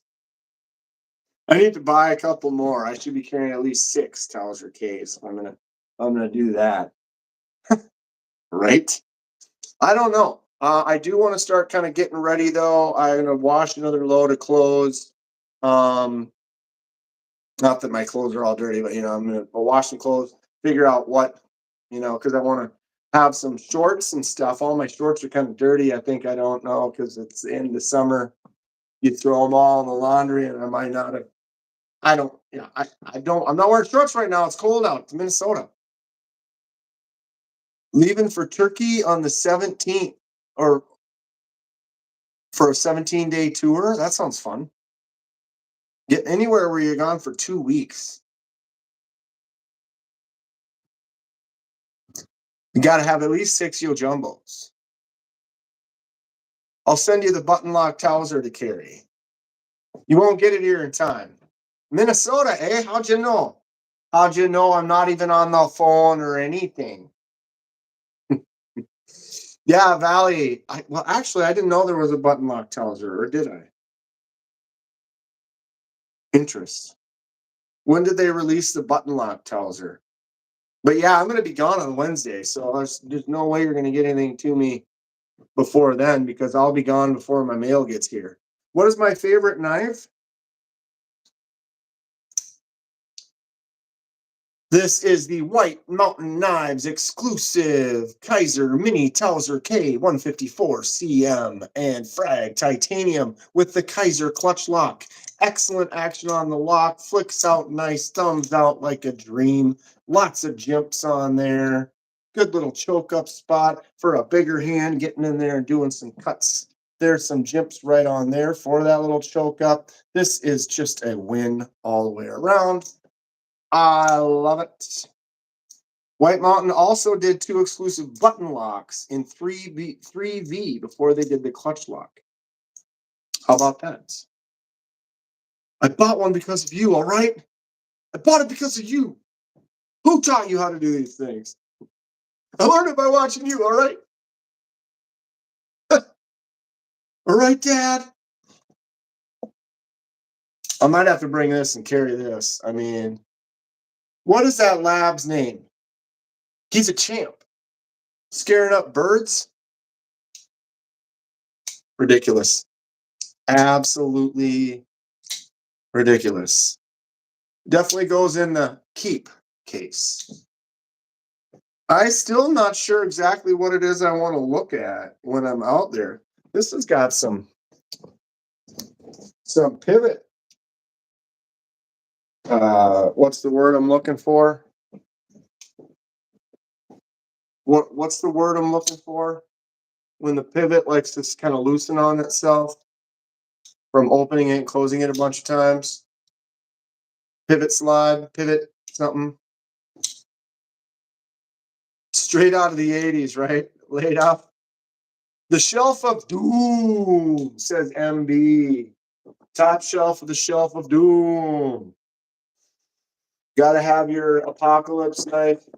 I need to buy a couple more. I should be carrying at least 6 Towser Ks. I'm gonna do that. Right? I don't know. I do want to start kind of getting ready though. I'm gonna wash another load of clothes. Not that my clothes are all dirty, but I'm gonna wash some clothes, figure out what, because I want to have some shorts and stuff. All my shorts are kind of dirty. I think I don't know because it's in the summer. You throw them all in the laundry, and I might not have. I don't. Yeah, I'm not wearing shorts right now. It's cold out. It's Minnesota. Leaving for Turkey on the 17th or for a 17-day tour. That sounds fun. Get anywhere where you're gone for 2 weeks. You got to have at least 6 Yo Jumbos. I'll send you the button lock Towser to carry. You won't get it here in time. Minnesota, eh? How'd you know? How'd you know I'm not even on the phone or anything? Yeah, Valley. Well, actually, I didn't know there was a button lock Towser, or did I? Interest. When did they release the button lock Towser? But yeah, I'm going to be gone on Wednesday, so there's no way you're going to get anything to me before then because I'll be gone before my mail gets here. What is my favorite knife? This is the White Mountain Knives exclusive Kaiser Mini Towser K154 CM and Frag Titanium with the Kaiser clutch lock. Excellent action on the lock, flicks out nice, thumbs out like a dream. Lots of jumps on there. Good little choke up spot for a bigger hand getting in there and doing some cuts. There's some jumps right on there for that little choke up. This is just a win all the way around. I love it. White Mountain also did 2 exclusive button locks in 3V before they did the clutch lock. How about that? I bought one because of you, all right? I bought it because of you. Who taught you how to do these things? I learned it by watching you, all right? All right, Dad? I might have to bring this and carry this. I mean, what is that lab's name? He's a champ. Scaring up birds? Ridiculous. Absolutely ridiculous. Definitely goes in the keep case. I still not sure exactly what it is I want to look at when I'm out there. This has got some pivot. What's the word I'm looking for? What's the word I'm looking for? When the pivot likes to kind of loosen on itself from opening it and closing it a bunch of times. Pivot slide, pivot something. Straight out of the 80s, right? Laid off. The Shelf of Doom, says MB. Top shelf of the Shelf of Doom. Got to have your apocalypse knife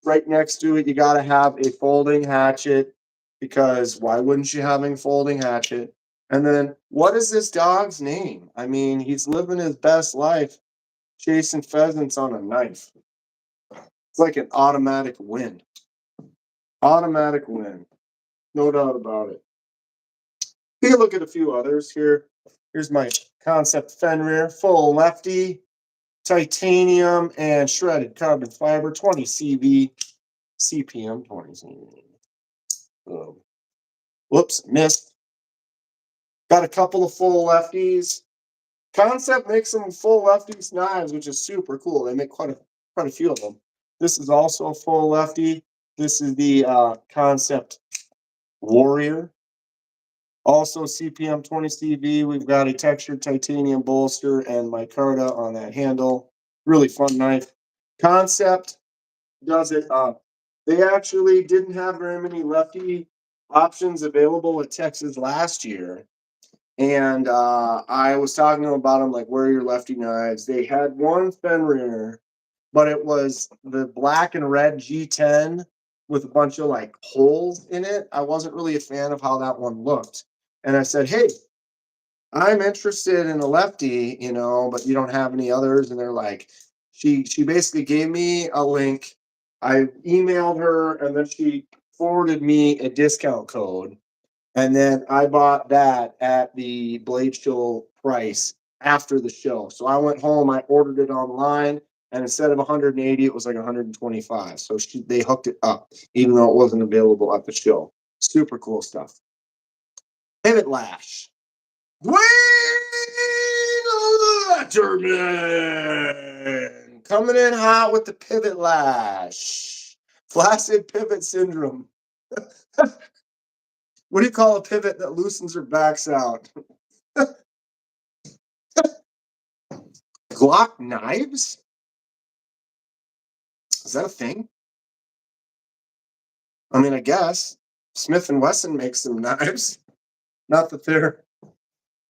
right next to it. You got to have a folding hatchet because why wouldn't you have a folding hatchet? And then what is this dog's name? I mean, he's living his best life chasing pheasants on a knife. It's like an automatic win. Automatic win. No doubt about it. Take a look at a few others here. Here's my Concept Fenrir, full lefty, titanium and shredded carbon fiber, 20 CV, CPM, 20 CV. Whoops, missed. Got a couple of full lefties. Concept makes some full lefties knives, which is super cool. They make quite a few of them. This is also a full lefty. This is the Concept Warrior. Also CPM 20 CV. We've got a textured titanium bolster and micarta on that handle. Really fun knife. Concept does it up. They actually didn't have very many lefty options available at Texas last year. And I was talking to them about them, like, where are your lefty knives? They had one Fenrir, but it was the black and red G10 with a bunch of like holes in it. I wasn't really a fan of how that one looked. And I said, hey, I'm interested in a lefty, but you don't have any others. And they're like, she basically gave me a link. I emailed her and then she forwarded me a discount code. And then I bought that at the Blade Show price after the show. So I went home, I ordered it online, and instead of 180, it was like 125. So they hooked it up, even though it wasn't available at the show. Super cool stuff. Pivot Lash. Dwayne Letterman. Coming in hot with the pivot lash. Flaccid pivot syndrome. What do you call a pivot that loosens or backs out? Glock knives? Is that a thing? I mean, I guess. Smith & Wesson makes some knives. Not that they're...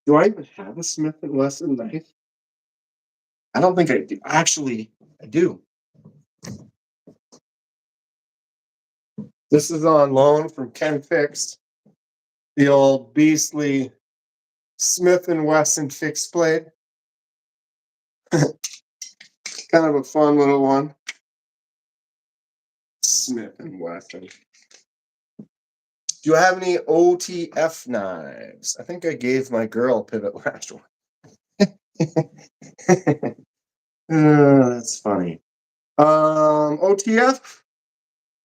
Do I even have a Smith & Wesson knife? I don't think I do. Actually, I do. This is on loan from Ken Fixed. The old beastly Smith & Wesson fixed blade. Kind of a fun little one. Smith & Wesson. Do you have any OTF knives? I think I gave my girl a pivot lash one. That's funny. OTF?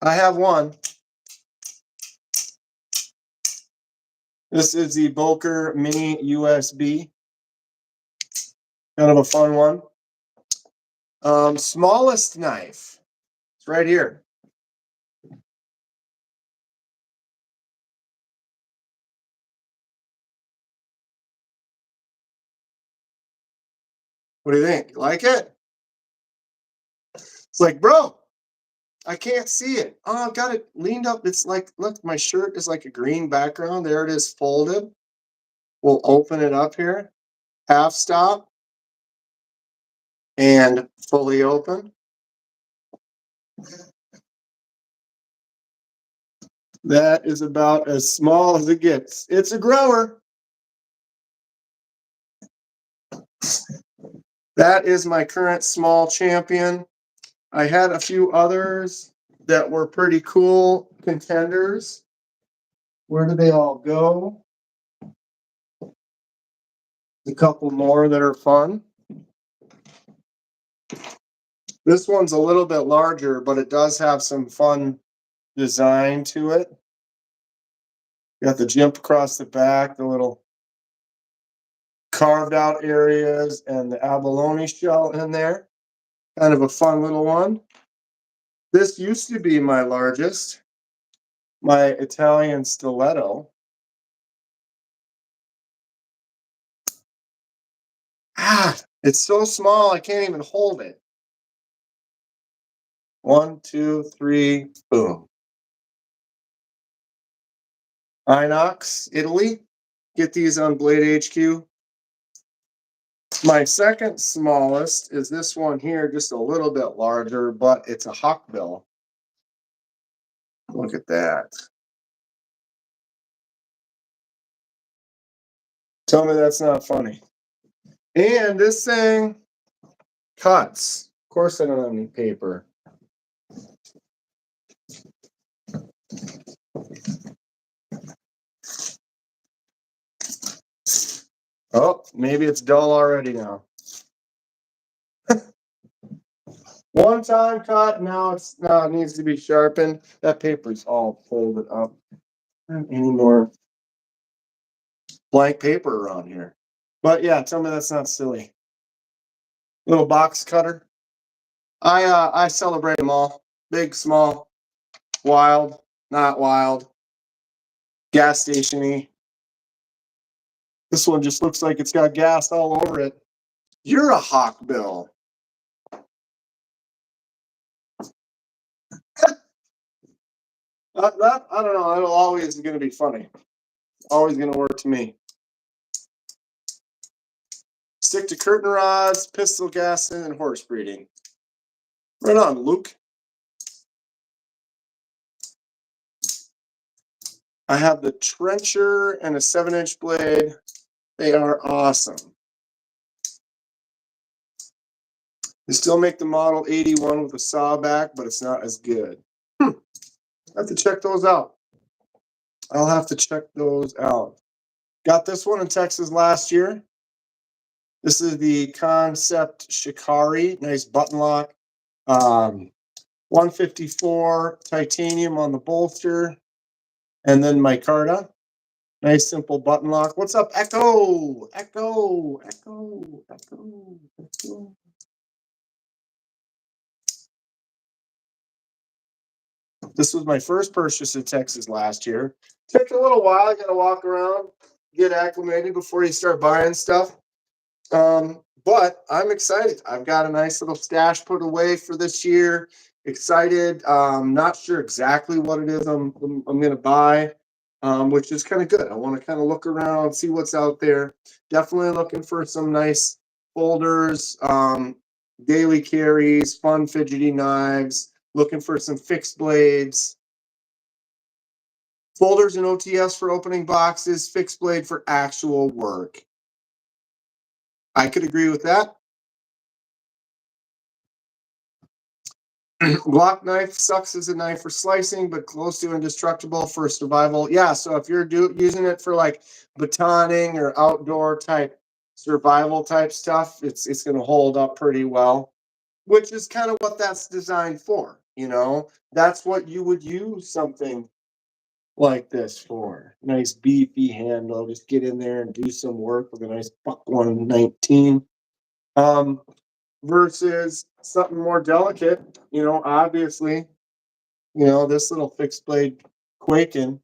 I have one. This is the Boker Mini USB. Kind of a fun one. Smallest knife. It's right here. What do you think? You like it? It's like, bro, I can't see it. Oh, I've got it leaned up. It's like, look, my shirt is like a green background. There it is folded. We'll open it up here. Half stop. And fully open. That is about as small as it gets. It's a grower. That is my current small champion. I had a few others that were pretty cool contenders. Where do they all go? A couple more that are fun. This one's a little bit larger, but it does have some fun design to it. Got the jump across the back, the little carved out areas, and the abalone shell in there. Kind of a fun little one. This used to be my largest, my Italian stiletto. It's so small I can't even hold it. 1, 2, 3, boom. Inox, Italy. Get these on Blade HQ. My second smallest is this one here, just a little bit larger, but it's a hawkbill. Look at that. Tell me that's not funny. And this thing cuts. Of course I don't have any paper. Oh, maybe it's dull already now. One time cut, now it needs to be sharpened. That paper's all folded up. Any more blank paper around here? But yeah, tell me that's not silly. Little box cutter. I celebrate them all. Big, small, wild, not wild, gas station-y. This one just looks like it's got gas all over it. You're a hawkbill. That I don't know. It'll always going to be funny. Always going to work to me. Stick to curtain rods, pistol gassing, and horse breeding. Right on, Luke. I have the trencher and a 7-inch blade. They are awesome. They still make the Model 81 with a saw back, but it's not as good. I have to check those out. I'll have to check those out. Got this one in Texas last year. This is the Concept Shikari. Nice button lock. 154 titanium on the bolster. And then micarta. Nice simple button lock. What's up, Echo? Echo, Echo, Echo, Echo. This was my first purchase in Texas last year. Took a little while. I got to walk around, get acclimated before you start buying stuff. But I'm excited. I've got a nice little stash put away for this year. Excited. Not sure exactly what it is I'm going to buy, which is kind of good. I want to kind of look around, see what's out there. Definitely looking for some nice folders, daily carries, fun fidgety knives. Looking for some fixed blades, folders and OTS for opening boxes, fixed blade for actual work. I could agree with that. Glock knife sucks as a knife for slicing, but close to indestructible for survival. Yeah, so if you're using it for like batoning or outdoor type survival type stuff, it's going to hold up pretty well, which is kind of what that's designed for. That's what you would use something like this for. Nice beefy handle. Just get in there and do some work with a nice buck 119. Versus something more delicate, obviously, this little fixed blade Quaking,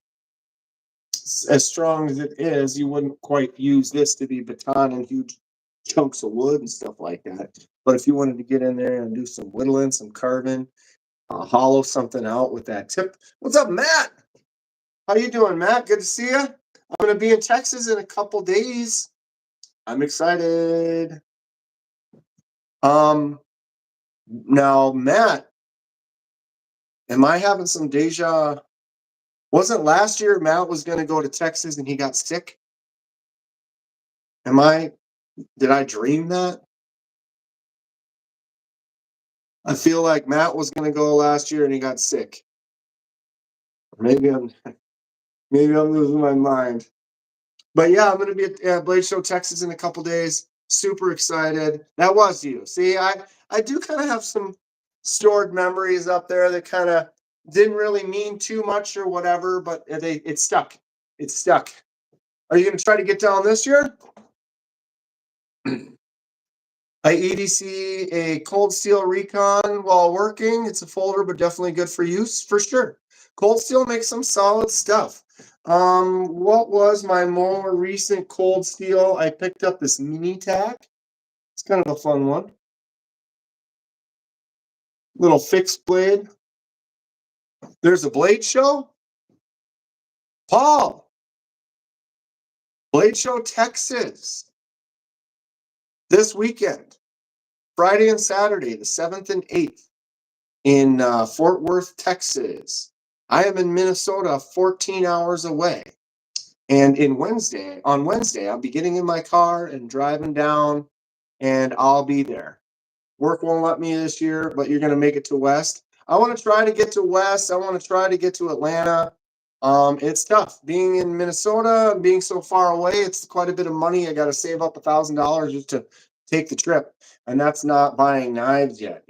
as strong as it is, you wouldn't quite use this to be baton and huge chunks of wood and stuff like that. But if you wanted to get in there and do some whittling, some carving, hollow something out with that tip. What's up, Matt? How you doing, Matt? Good to see you. I'm going to be in Texas in a couple days. I'm excited. Now, Matt, am I having some deja? Wasn't last year Matt was going to go to Texas and he got sick? Did I dream that? I feel like Matt was going to go last year and he got sick. Maybe I'm losing my mind. But yeah, I'm going to be at Blade Show Texas in a couple days. Super excited. That was you. See, I do kind of have some stored memories up there that kind of didn't really mean too much or whatever, but it stuck. It stuck. Are you going to try to get down this year? I EDC a cold steel recon while working. It's a folder, but definitely good for use for sure. Cold steel makes some solid stuff. What was my more recent cold steel? I picked up this mini tack. It's kind of a fun one. Little fixed blade. There's a blade show. Paul. Blade Show Texas. This weekend. Friday and Saturday, the 7th and 8th. In Fort Worth, Texas. I am in Minnesota, 14 hours away. And on Wednesday, I'll be getting in my car and driving down, and I'll be there. Work won't let me this year, but you're going to make it to West. I want to try to get to West. I want to try to get to Atlanta. It's tough being in Minnesota, being so far away. It's quite a bit of money. I got to save up $1,000 just to take the trip, and that's not buying knives yet.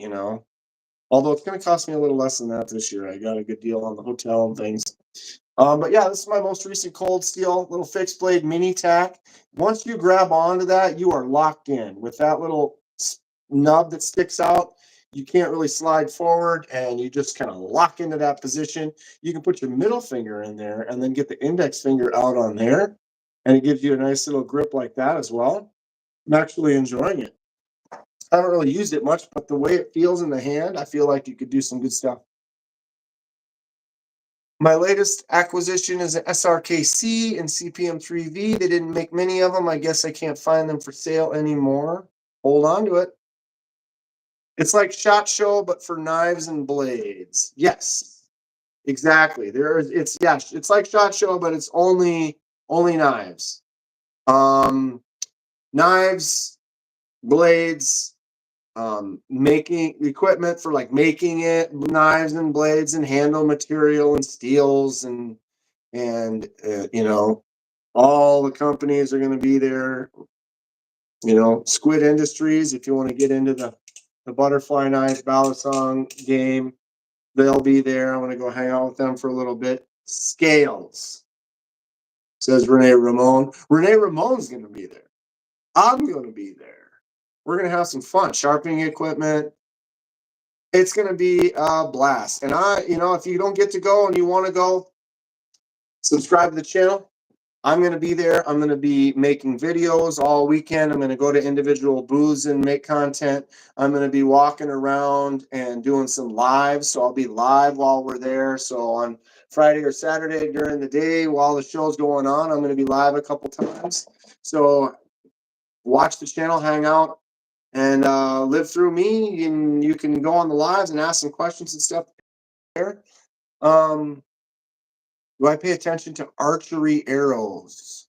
Although it's going to cost me a little less than that this year. I got a good deal on the hotel and things. But yeah, this is my most recent cold steel, little fixed blade mini tack. Once you grab onto that, you are locked in with that little nub that sticks out. You can't really slide forward, and you just kind of lock into that position. You can put your middle finger in there and then get the index finger out on there, and it gives you a nice little grip like that as well. I'm actually enjoying it. I haven't really used it much, but the way it feels in the hand, I feel like you could do some good stuff. My latest acquisition is an SRKC and CPM3V. They didn't make many of them. I guess I can't find them for sale anymore. Hold on to it. It's like SHOT Show, but for knives and blades. Yes, exactly. It's like SHOT Show, but it's only knives. Knives, blades, making equipment for like making it, knives and blades and handle material and steels and all the companies are going to be there. Squid Industries, if you want to get into the butterfly knife balisong game, they'll be there. I want to go hang out with them for a little bit. Scales, says Renee Ramon. Renee Ramon's going to be there. I'm going to be there. We're going to have some fun. Sharpening equipment, It's going to be a blast. And if you don't get to go and you want to go, subscribe to the channel. I'm going to be there. I'm going to be making videos all weekend. I'm going to go to individual booths and make content. I'm going to be walking around and doing some lives. So I'll be live while we're there. So on Friday or Saturday during the day while the show's going on, I'm going to be live a couple times. So watch the channel, hang out, and live through me. And you can go on the lives and ask some questions and stuff there. Do I pay attention to archery arrows?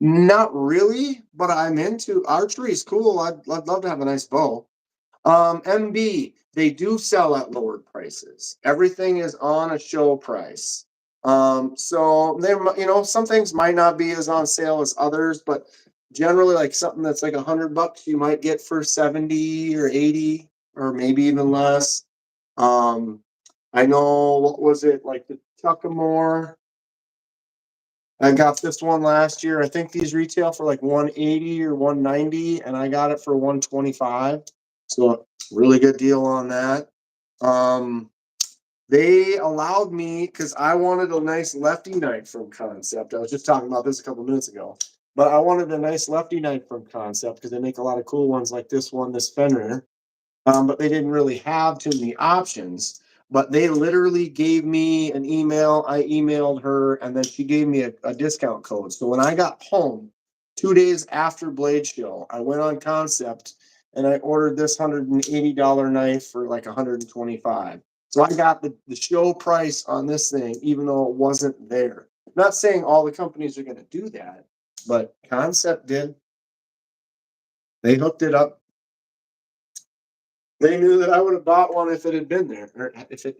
Not really, but I'm into archery. Is cool. I'd love to have a nice bow. MB, they do sell at lowered prices. Everything is on a show price. So they, some things might not be as on sale as others, but generally, like something that's like $100, you might get for 70 or 80, or maybe even less. I know, what was it, like the Tuckamore? I got this one last year. I think these retail for like 180 or 190, and I got it for 125. So really good deal on that. They allowed me, because I wanted a nice lefty knife from Concept. I was just talking about this a couple minutes ago, but I wanted a nice lefty knife from Concept because they make a lot of cool ones like this one, this Fenrir. But they didn't really have too many options. But they literally gave me an email. I emailed her, and then she gave me a discount code. So when I got home 2 days after Blade Show, I went on Concept and I ordered this $180 knife for like 125. So I got the show price on this thing, even though it wasn't there. I'm not saying all the companies are going to do that, but Concept did. They hooked it up. They knew that I would have bought one if it had been there, or if it.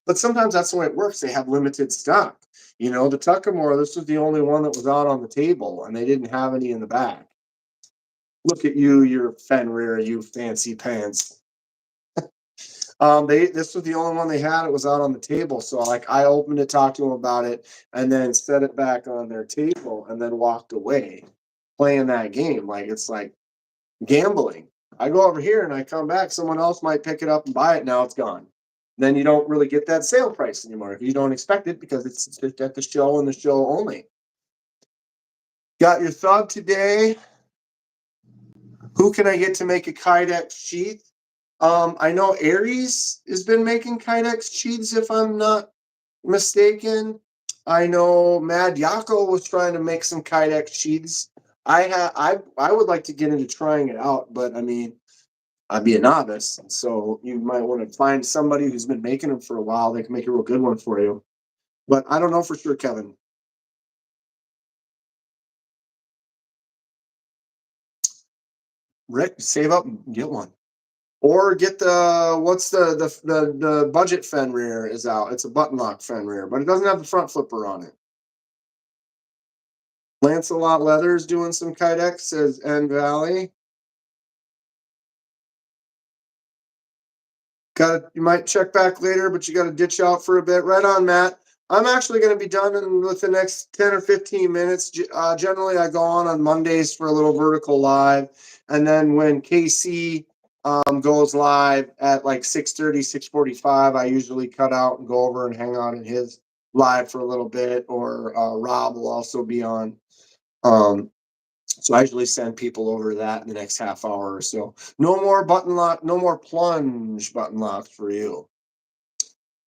But sometimes that's the way it works. They have limited stock. The Tuckamore, this was the only one that was out on the table, and they didn't have any in the back. Look at you, your Fenrir, you fancy pants. This was the only one they had. It was out on the table, so like I opened it, talked to them about it, and then set it back on their table, and then walked away, playing that game. Like it's like gambling. I go over here and I come back, someone else might pick it up and buy it. Now it's gone. Then you don't really get that sale price anymore. You don't expect it because it's at the show and the show only. Got your thug today. Who can I get to make a Kydex sheath? I know Aries has been making Kydex sheaths, if I'm not mistaken. I know Mad Yako was trying to make some Kydex sheaths. I would like to get into trying it out, but I mean, I'd be a novice, so you might want to find somebody who's been making them for a while. They can make a real good one for you. But I don't know for sure, Kevin. Rick, save up and get one. Or get the budget Fenrir is out. It's a button lock Fenrir, but it doesn't have the front flipper on it. Lancelot Leather's doing some Kydex, says N Valley. You might check back later, but you got to ditch out for a bit. Right on, Matt. I'm actually going to be done with the next 10 or 15 minutes. Generally, I go on Mondays for a little vertical live. And then when KC goes live at like 6:30, 6:45, I usually cut out and go over and hang out in his live for a little bit. Or Rob will also be on. So I usually send people over that in the next half hour or so. No more button lock, no more plunge button locks for you.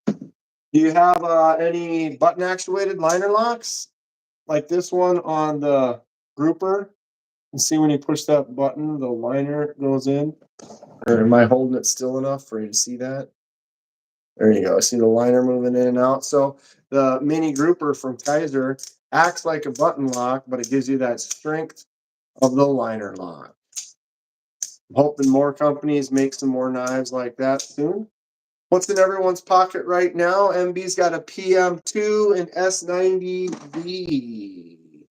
Do you have any button actuated liner locks? Like this one on the grouper? You see when you push that button, the liner goes in? Or am I holding it still enough for you to see that? There you go. See the liner moving in and out. So the mini grouper from Kaiser acts like a button lock, but it gives you that strength of the liner lock. I'm hoping more companies make some more knives like that soon. What's in everyone's pocket right now? MB's got a PM2 and S90V.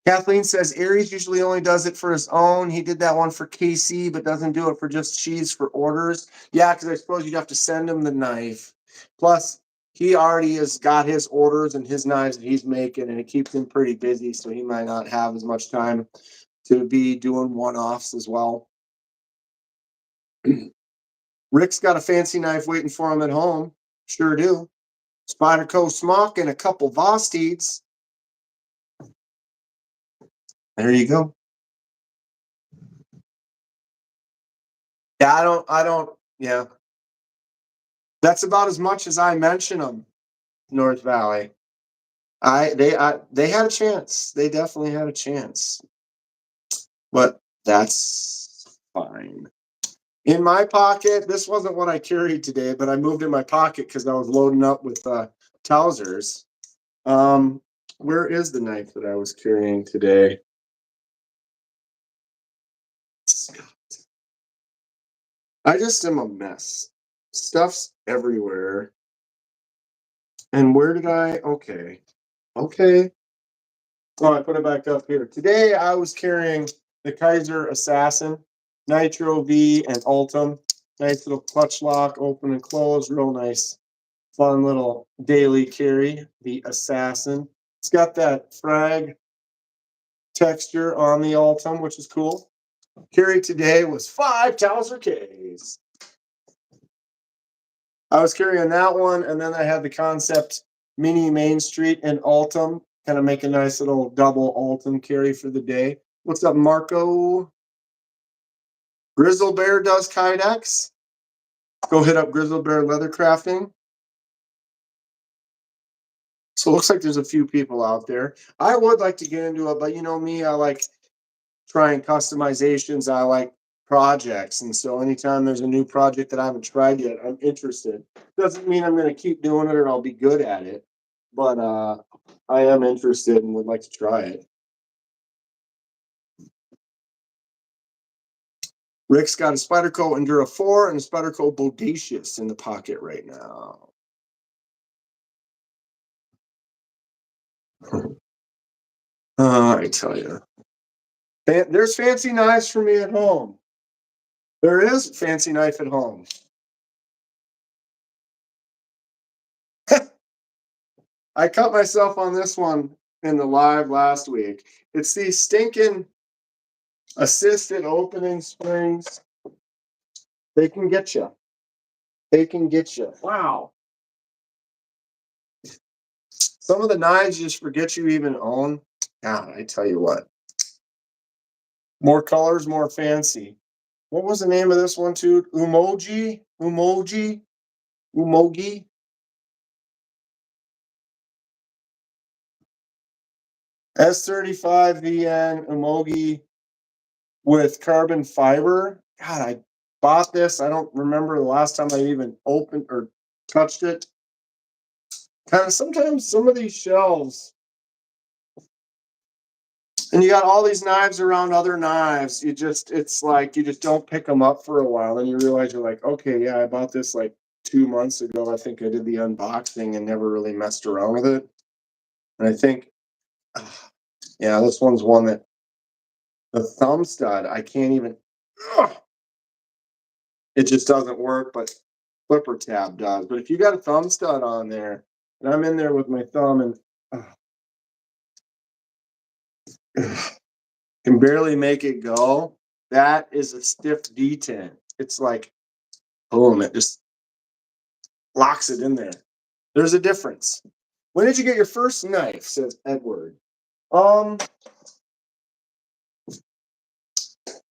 Kathleen says Aries usually only does it for his own. He did that one for KC, but doesn't do it for just cheese for orders. Yeah, because I suppose you'd have to send him the knife. Plus, he already has got his orders and his knives that he's making, and it keeps him pretty busy, so he might not have as much time to be doing one-offs as well. Rick's got a fancy knife waiting for him at home. Sure do. Spyderco Smock and a couple Vosteeds. There you go. Yeah, yeah. That's about as much as I mention them, North Valley. They had a chance. They definitely had a chance. But that's fine. In my pocket, this wasn't what I carried today, but I moved in my pocket because I was loading up with Tausers. Where is the knife that I was carrying today? I just am a mess. Stuff's everywhere. And where did I? Okay. Oh, I put it back up here. Today I was carrying the Kaiser Assassin, Nitro V, and Ultim. Nice little clutch lock, open and close, real nice, fun little daily carry. The Assassin. It's got that frag texture on the Ultim, which is cool. Carry today was 5 Towser Ks. I was carrying that one, and then I had the Concept Mini Main Street and Ultim. Kind of make a nice little double Ultim carry for the day. What's up, Marco? Grizzle Bear does Kydex. Go hit up Grizzle Bear Leather Crafting. So it looks like there's a few people out there. I would like to get into it, but you know me, I like trying customizations. I like projects. And so anytime there's a new project that I haven't tried yet, I'm interested. Doesn't mean I'm going to keep doing it or I'll be good at it. But I am interested and would like to try it. Rick's got a Spyderco Endura 4 and a Spyderco Bodacious in the pocket right now. I tell you. There's fancy knives for me at home. There is a fancy knife at home. I cut myself on this one in the live last week. It's these stinking assisted opening springs. They can get you. Wow. Some of the knives you just forget you even own. God, I tell you what. More colors, more fancy. What was the name of this one too? Umogi? S35 VN Umogi with carbon fiber. God, I bought this. I don't remember the last time I even opened or touched it. Kind of sometimes some of these shelves, and you got all these knives around other knives. It's like you just don't pick them up for a while. And you realize you're like, okay, yeah, I bought this like 2 months ago. I think I did the unboxing and never really messed around with it. And I think, yeah, this one's one that the thumb stud, I can't even, it just doesn't work, but flipper tab does. But if you got a thumb stud on there, and I'm in there with my thumb and can barely make it go, that is a stiff D10. It's like, boom, it just locks it in there. There's a difference. When did you get your first knife? Says Edward. I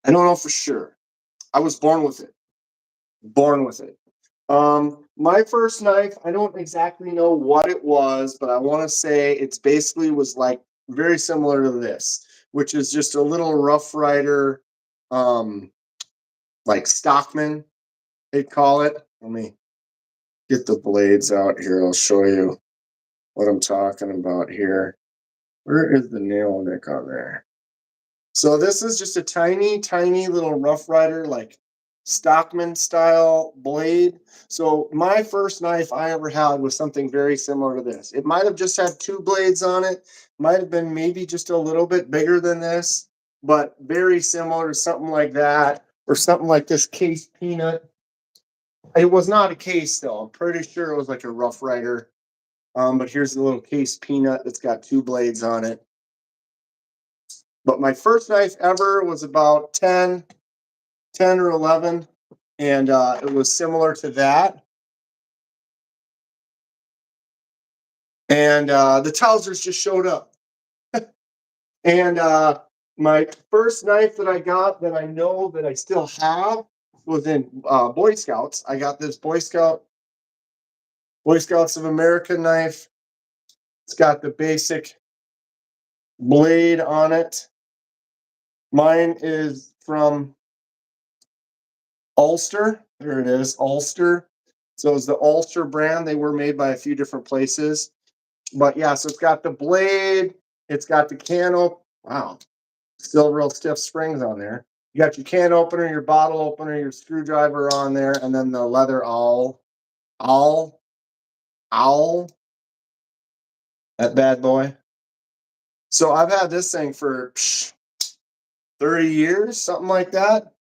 don't know for sure. I was born with it. My first knife, I don't exactly know what it was, but I want to say it's basically was like very similar to this, which is just a little Rough Rider, like Stockman, they'd call it. Let me get the blades out here. I'll show you what I'm talking about here. Where is the nail nick on there? So this is just a tiny, tiny little Rough Rider, like Stockman style blade. So my first knife I ever had was something very similar to this. It might have just had 2 blades on it. Might have been maybe just a little bit bigger than this, but very similar to something like that, or something like this Case Peanut. It was not a case though. I'm pretty sure it was like a Rough Rider. But here's the little Case Peanut that's got 2 blades on it. But my first knife ever was about 10 or 11. and it was similar to that. And the Tousers just showed up. And my first knife that I got that I know that I still have was in Boy Scouts. I got this Boy Scouts of America knife. It's got the basic blade on it. Mine is from Ulster. There it is, Ulster. So it's the Ulster brand. They were made by a few different places. But yeah, so it's got the blade. It's got the can opener. Wow, still real stiff springs on there. You got your can opener, your bottle opener, your screwdriver on there, and then the leather owl, that bad boy. So I've had this thing for 30 years, something like that.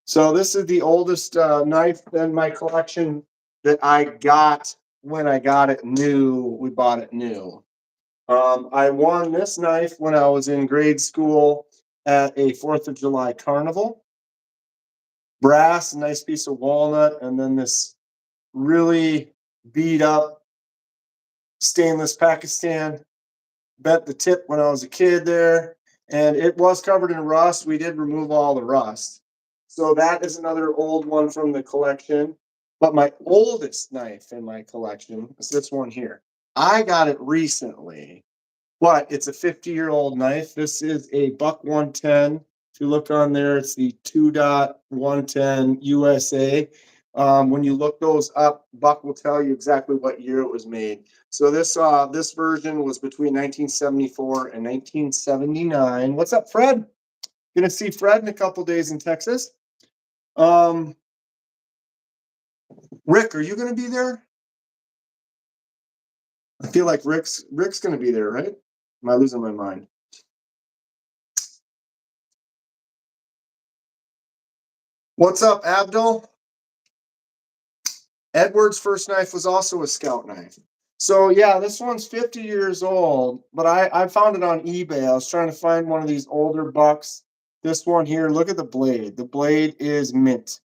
So this is the oldest knife in my collection that I got when I got it new. We bought it new. I won this knife when I was in grade school at a 4th of July carnival. Brass, nice piece of walnut, and then this really beat up stainless Pakistan. Bent the tip when I was a kid there, and it was covered in rust. We did remove all the rust. So that is another old one from the collection. But my oldest knife in my collection is this one here. I got it recently, but it's a 50-year-old knife. This is a Buck 110. If you look on there, it's the 2.110 USA. When you look those up, Buck will tell you exactly what year it was made. So this version was between 1974 and 1979. What's up, Fred? Gonna see Fred in a couple days in Texas. Rick, are you gonna be there? I feel like Rick's gonna be there, right? Am I losing my mind? What's up, Abdul? Edward's first knife was also a scout knife. So yeah, this one's 50 years old, but I found it on eBay. I was trying to find one of these older bucks. This one here, look at the blade. The blade is mint.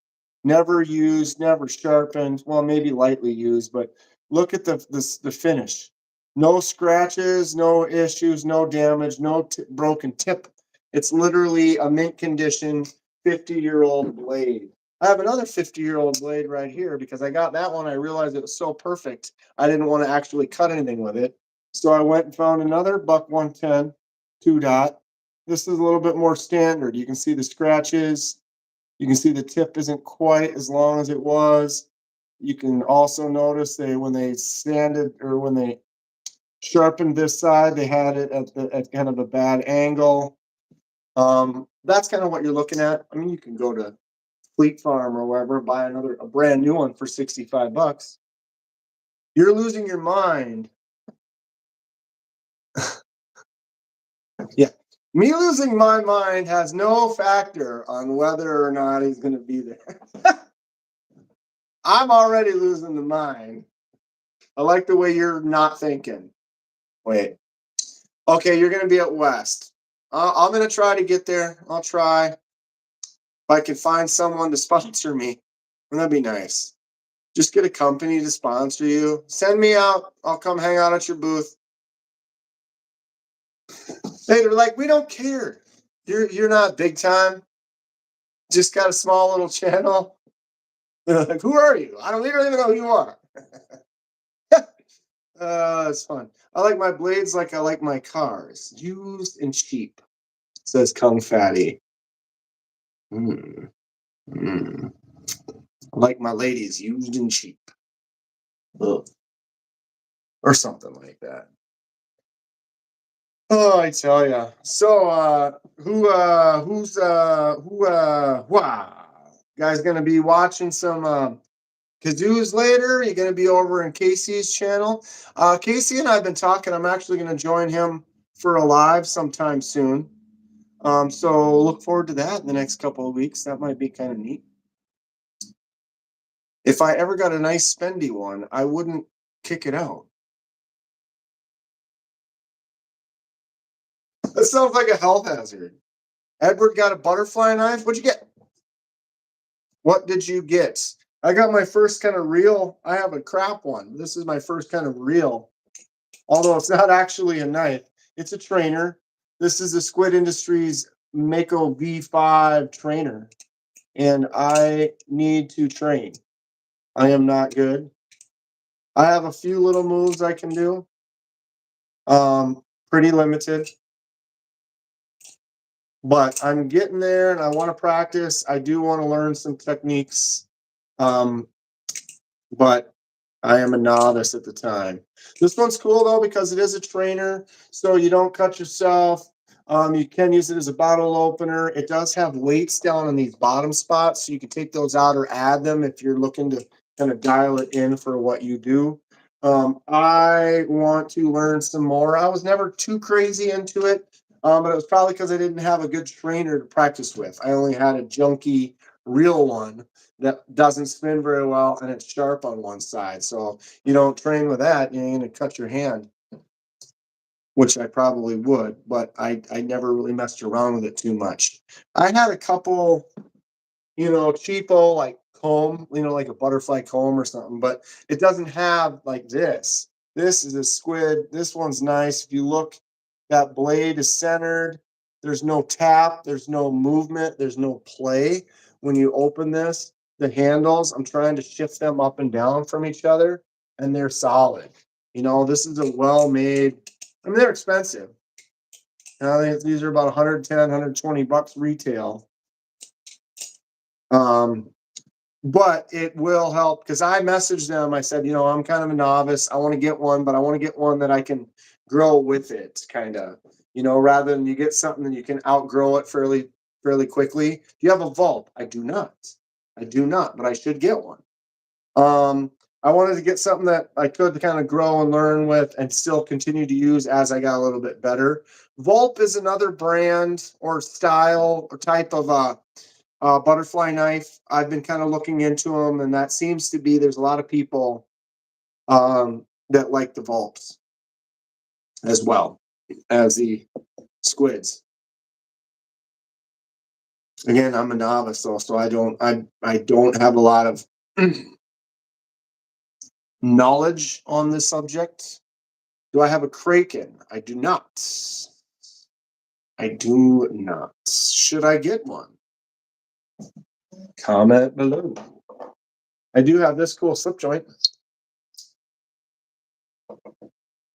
Never used, never sharpened. Well, maybe lightly used, but look at the finish. No scratches, no issues, no damage, no broken tip. It's literally a mint condition 50-year-old blade. I have another 50-year-old blade right here because I got that one. I realized it was so perfect. I didn't want to actually cut anything with it. So I went and found another Buck 110 2-dot. This is a little bit more standard. You can see the scratches. You can see the tip isn't quite as long as it was. You can also notice when they sanded or when they sharpened this side, they had it at kind of a bad angle. That's kind of what you're looking at. I mean, you can go to Fleet Farm or wherever, buy a brand new one for $65. You're losing your mind. Yeah. Me losing my mind has no factor on whether or not he's going to be there. I'm already losing the mind. I like the way you're not thinking. Wait. Okay, you're going to be at West. I'm going to try to get there. I'll try. If I can find someone to sponsor me, that'd be nice. Just get a company to sponsor you. Send me out. I'll come hang out at your booth. They're like, we don't care. You're not big time. Just got a small little channel. They're like, who are you? We don't even know who you are. It's fun. I like my blades like I like my cars. Used and cheap, says Kung Fatty. Mm. I like my ladies used and cheap. Ugh. Or something like that. Oh, I tell ya. So, guys gonna be watching some kazoos later? You're gonna be over in Casey's channel. Casey and I have been talking. I'm actually gonna join him for a live sometime soon. So look forward to that in the next couple of weeks. That might be kind of neat. If I ever got a nice spendy one, I wouldn't kick it out. That sounds like a health hazard. Edward got a butterfly knife. What'd you get? What did you get? I got my first kind of real. I have a crap one. This is my first kind of real, although it's not actually a knife. It's a trainer. This is the Squid Industries Mako V5 trainer, and I need to train. I am not good. I have a few little moves I can do. Pretty limited, but I'm getting there, and I want to practice. I do want to learn some techniques. Um, but I am a novice at the time. This one's cool though because it is a trainer, so you don't cut yourself. You can use it as a bottle opener. It does have weights down on these bottom spots, so you can take those out or add them if you're looking to kind of dial it in for what you do. I want to learn some more. I was never too crazy into it, but it was probably because I didn't have a good trainer to practice with. I only had a junky real one that doesn't spin very well and it's sharp on one side. So you don't train with that, you're going to cut your hand, which I probably would, but I never really messed around with it too much. I had a couple, cheapo like comb, like a butterfly comb or something, but it doesn't have like this. This is a squid. This one's nice. If you look, that blade is centered. There's no tap, there's no movement, there's no play. When you open this, the handles, I'm trying to shift them up and down from each other, and they're solid. This is a well-made, I mean, they're expensive. These are about 110, 120 bucks retail. But it will help because I messaged them. I said, I'm kind of a novice. I want to get one, but I want to get one that I can grow with it, kind of, rather than you get something that you can outgrow it fairly quickly. Do you have a vault? I do not. I do not, but I should get one. I wanted to get something that I could kind of grow and learn with and still continue to use as I got a little bit better. Volp is another brand or style or type of butterfly knife. I've been kind of looking into them, and that seems to be there's a lot of people that like the Volps as well as the squids. Again, I'm a novice though, so I don't have a lot of knowledge on this subject. Do I have a Kraken? I do not. I do not. Should I get one? Comment below. I do have this cool slip joint.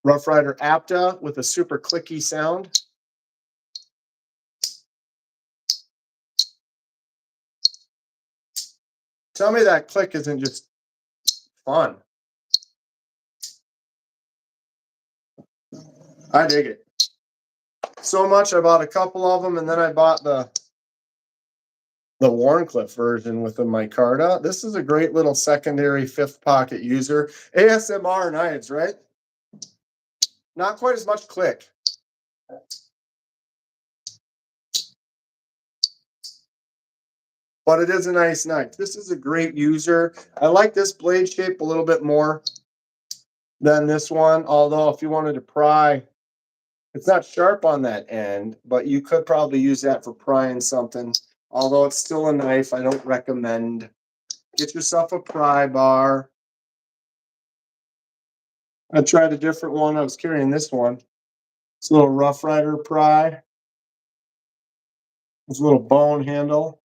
Rough Rider Apta with a super clicky sound. Tell me that click isn't just fun. I dig it so much. I bought a couple of them, and then I bought the Warncliffe version with the micarta. This is a great little secondary fifth pocket user. ASMR knives, right? Not quite as much click. But it is a nice knife. This is a great user. I like this blade shape a little bit more than this one. Although if you wanted to pry, it's not sharp on that end, but you could probably use that for prying something. Although it's still a knife, I don't recommend. Get yourself a pry bar. I tried a different one. I was carrying this one. It's a little Rough Rider pry. It's a little bone handle.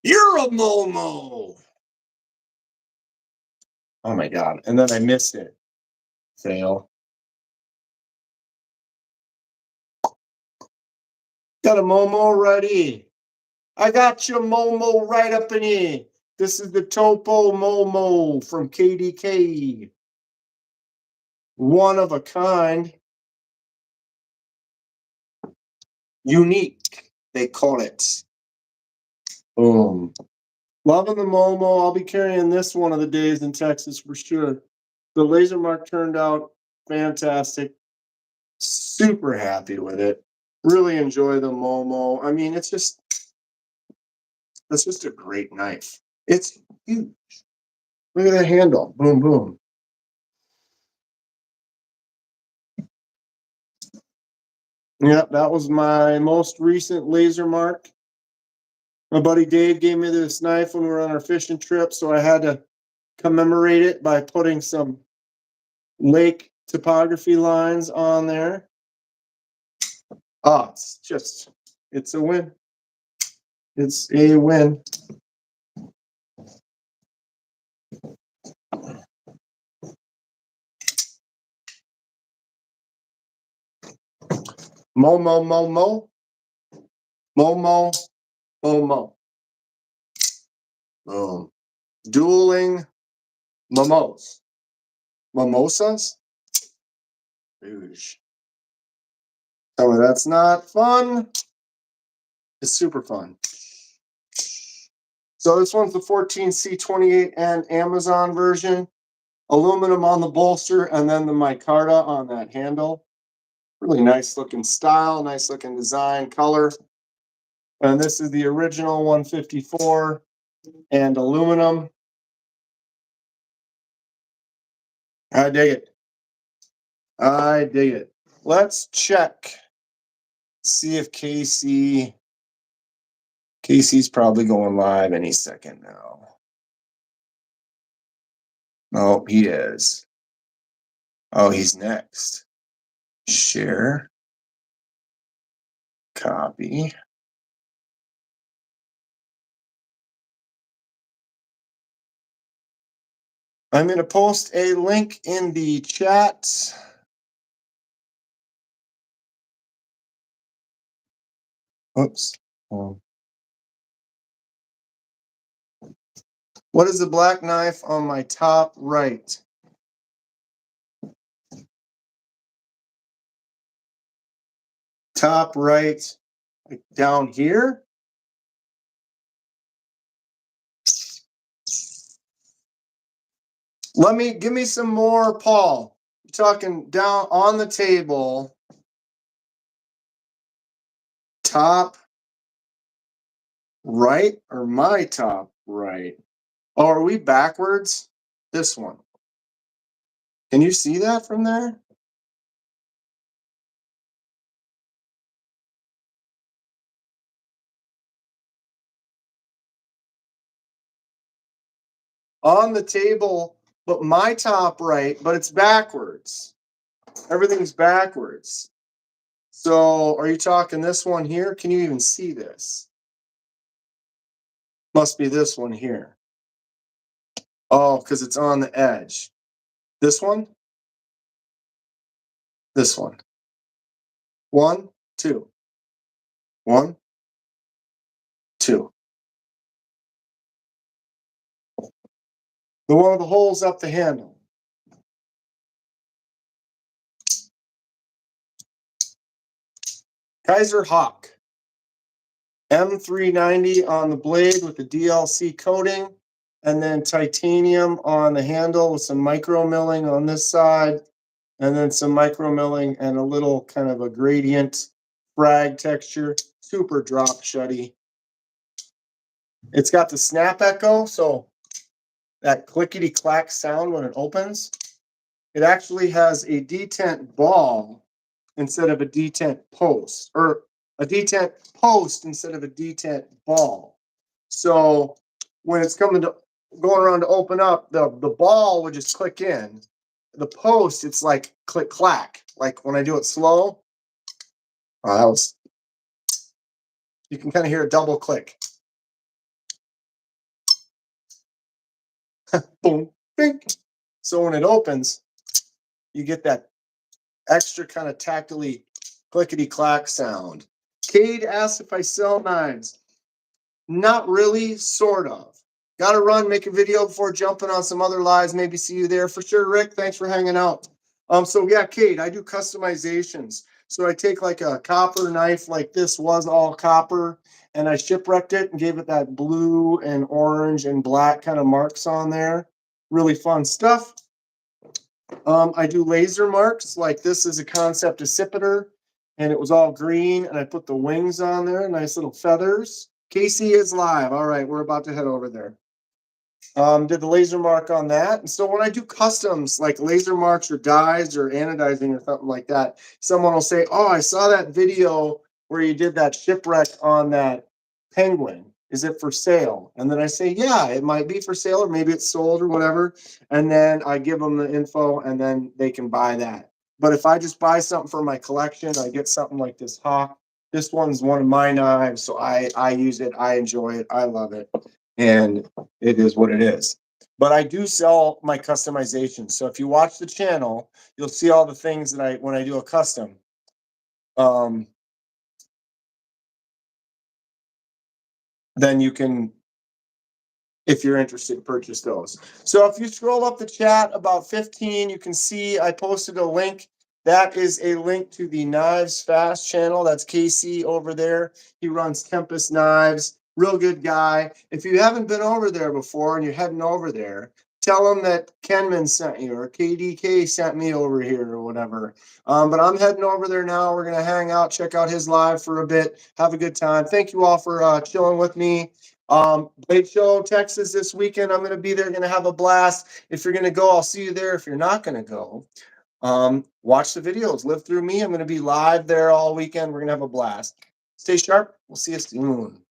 You're a Momo. Oh my God. And then I missed it. Fail. Got a Momo ready. I got your Momo right up in here. This is the Topo Momo from KDK. One of a kind. Unique, they call it. Boom. Loving the Momo. I'll be carrying this one of the days in Texas for sure. The laser mark turned out fantastic. Super happy with it. Really enjoy the Momo. I mean, it's just a great knife. It's huge. Look at that handle. Boom, boom. Yep, that was my most recent laser mark. My buddy Dave gave me this knife when we were on our fishing trip, so I had to commemorate it by putting some lake topography lines on there. Oh, it's a win. It's a win. Mo, mo, mo, mo. Mo, mo, mo, mo. Boom. Dueling mimosas. Mimosas? Oosh. Tell me that's not fun. It's super fun. So this one's the 14C28 and Amazon version. Aluminum on the bolster and then the micarta on that handle. Really nice looking style, nice looking design, color. And this is the original 154 and aluminum. I dig it. I dig it. Let's check. See if Casey's probably going live any second now. Oh, he is. Oh, he's next. Share. Copy. I'm going to post a link in the chat. Oops. What is the black knife on my top right? Top right, like down here. Give me some more, Paul. You're talking down on the table. Top right or my top right? Oh, are we backwards? This one. Can you see that from there? On the table, but my top right, but it's backwards. Everything's backwards. So are you talking this one here? Can you even see this? Must be this one here. Oh, because it's on the edge. This one? This one. 1, 2. 1, 2. The one with the holes up the handle. Kaiser Hawk. M390 on the blade with the DLC coating, and then titanium on the handle with some micro milling on this side, and then some micro milling and a little kind of a gradient frag texture. Super drop shutty. It's got the snap echo, so that clickety clack sound when it opens. It actually has a detent ball instead of a detent post, or a detent post instead of a detent ball. So when it's going around to open up, the ball would just click in. The post, it's like click clack. Like when I do it slow, you can kind of hear a double click. Boom, bing. So when it opens, you get that extra kind of tactily clickety clack sound. Cade asks if I sell knives. Not really, sort of. Got to run, make a video before jumping on some other lives. Maybe see you there for sure. Rick, thanks for hanging out. So yeah, Cade, I do customizations. So I take like a copper knife, like this was all copper, and I shipwrecked it and gave it that blue and orange and black kind of marks on there. Really fun stuff. I do laser marks, like this is a concept accipiter, and it was all green, and I put the wings on there, nice little feathers. Casey is live. All right, we're about to head over there. Did the laser mark on that. And so when I do customs, like laser marks or dyes or anodizing or something like that, someone will say, oh, I saw that video where you did that shipwreck on that penguin. is it for sale? And then I say, yeah, it might be for sale, or maybe it's sold or whatever. And then I give them the info, and then they can buy that. But if I just buy something for my collection, I get something like this hawk. This one's one of my knives, so I use it. I enjoy it. I love it, and it is what it is. But I do sell my customization. So if you watch the channel, you'll see all the things that when I do a custom. Um, then you can, if you're interested, purchase those. So if you scroll up the chat about 15, you can see I posted a link. That is a link to the Knives Fast channel. That's Casey over there. He runs Tempest Knives. Real good guy. If you haven't been over there before and you're heading over there, tell him that Kenman sent you or KDK sent me over here or whatever. But I'm heading over there now. We're going to hang out, check out his live for a bit, have a good time. Thank you all for chilling with me. Great show, Texas this weekend. I'm going to be there, going to have a blast. If you're going to go, I'll see you there. If you're not going to go, watch the videos, live through me. I'm going to be live there all weekend. We're going to have a blast. Stay sharp. We'll see you soon.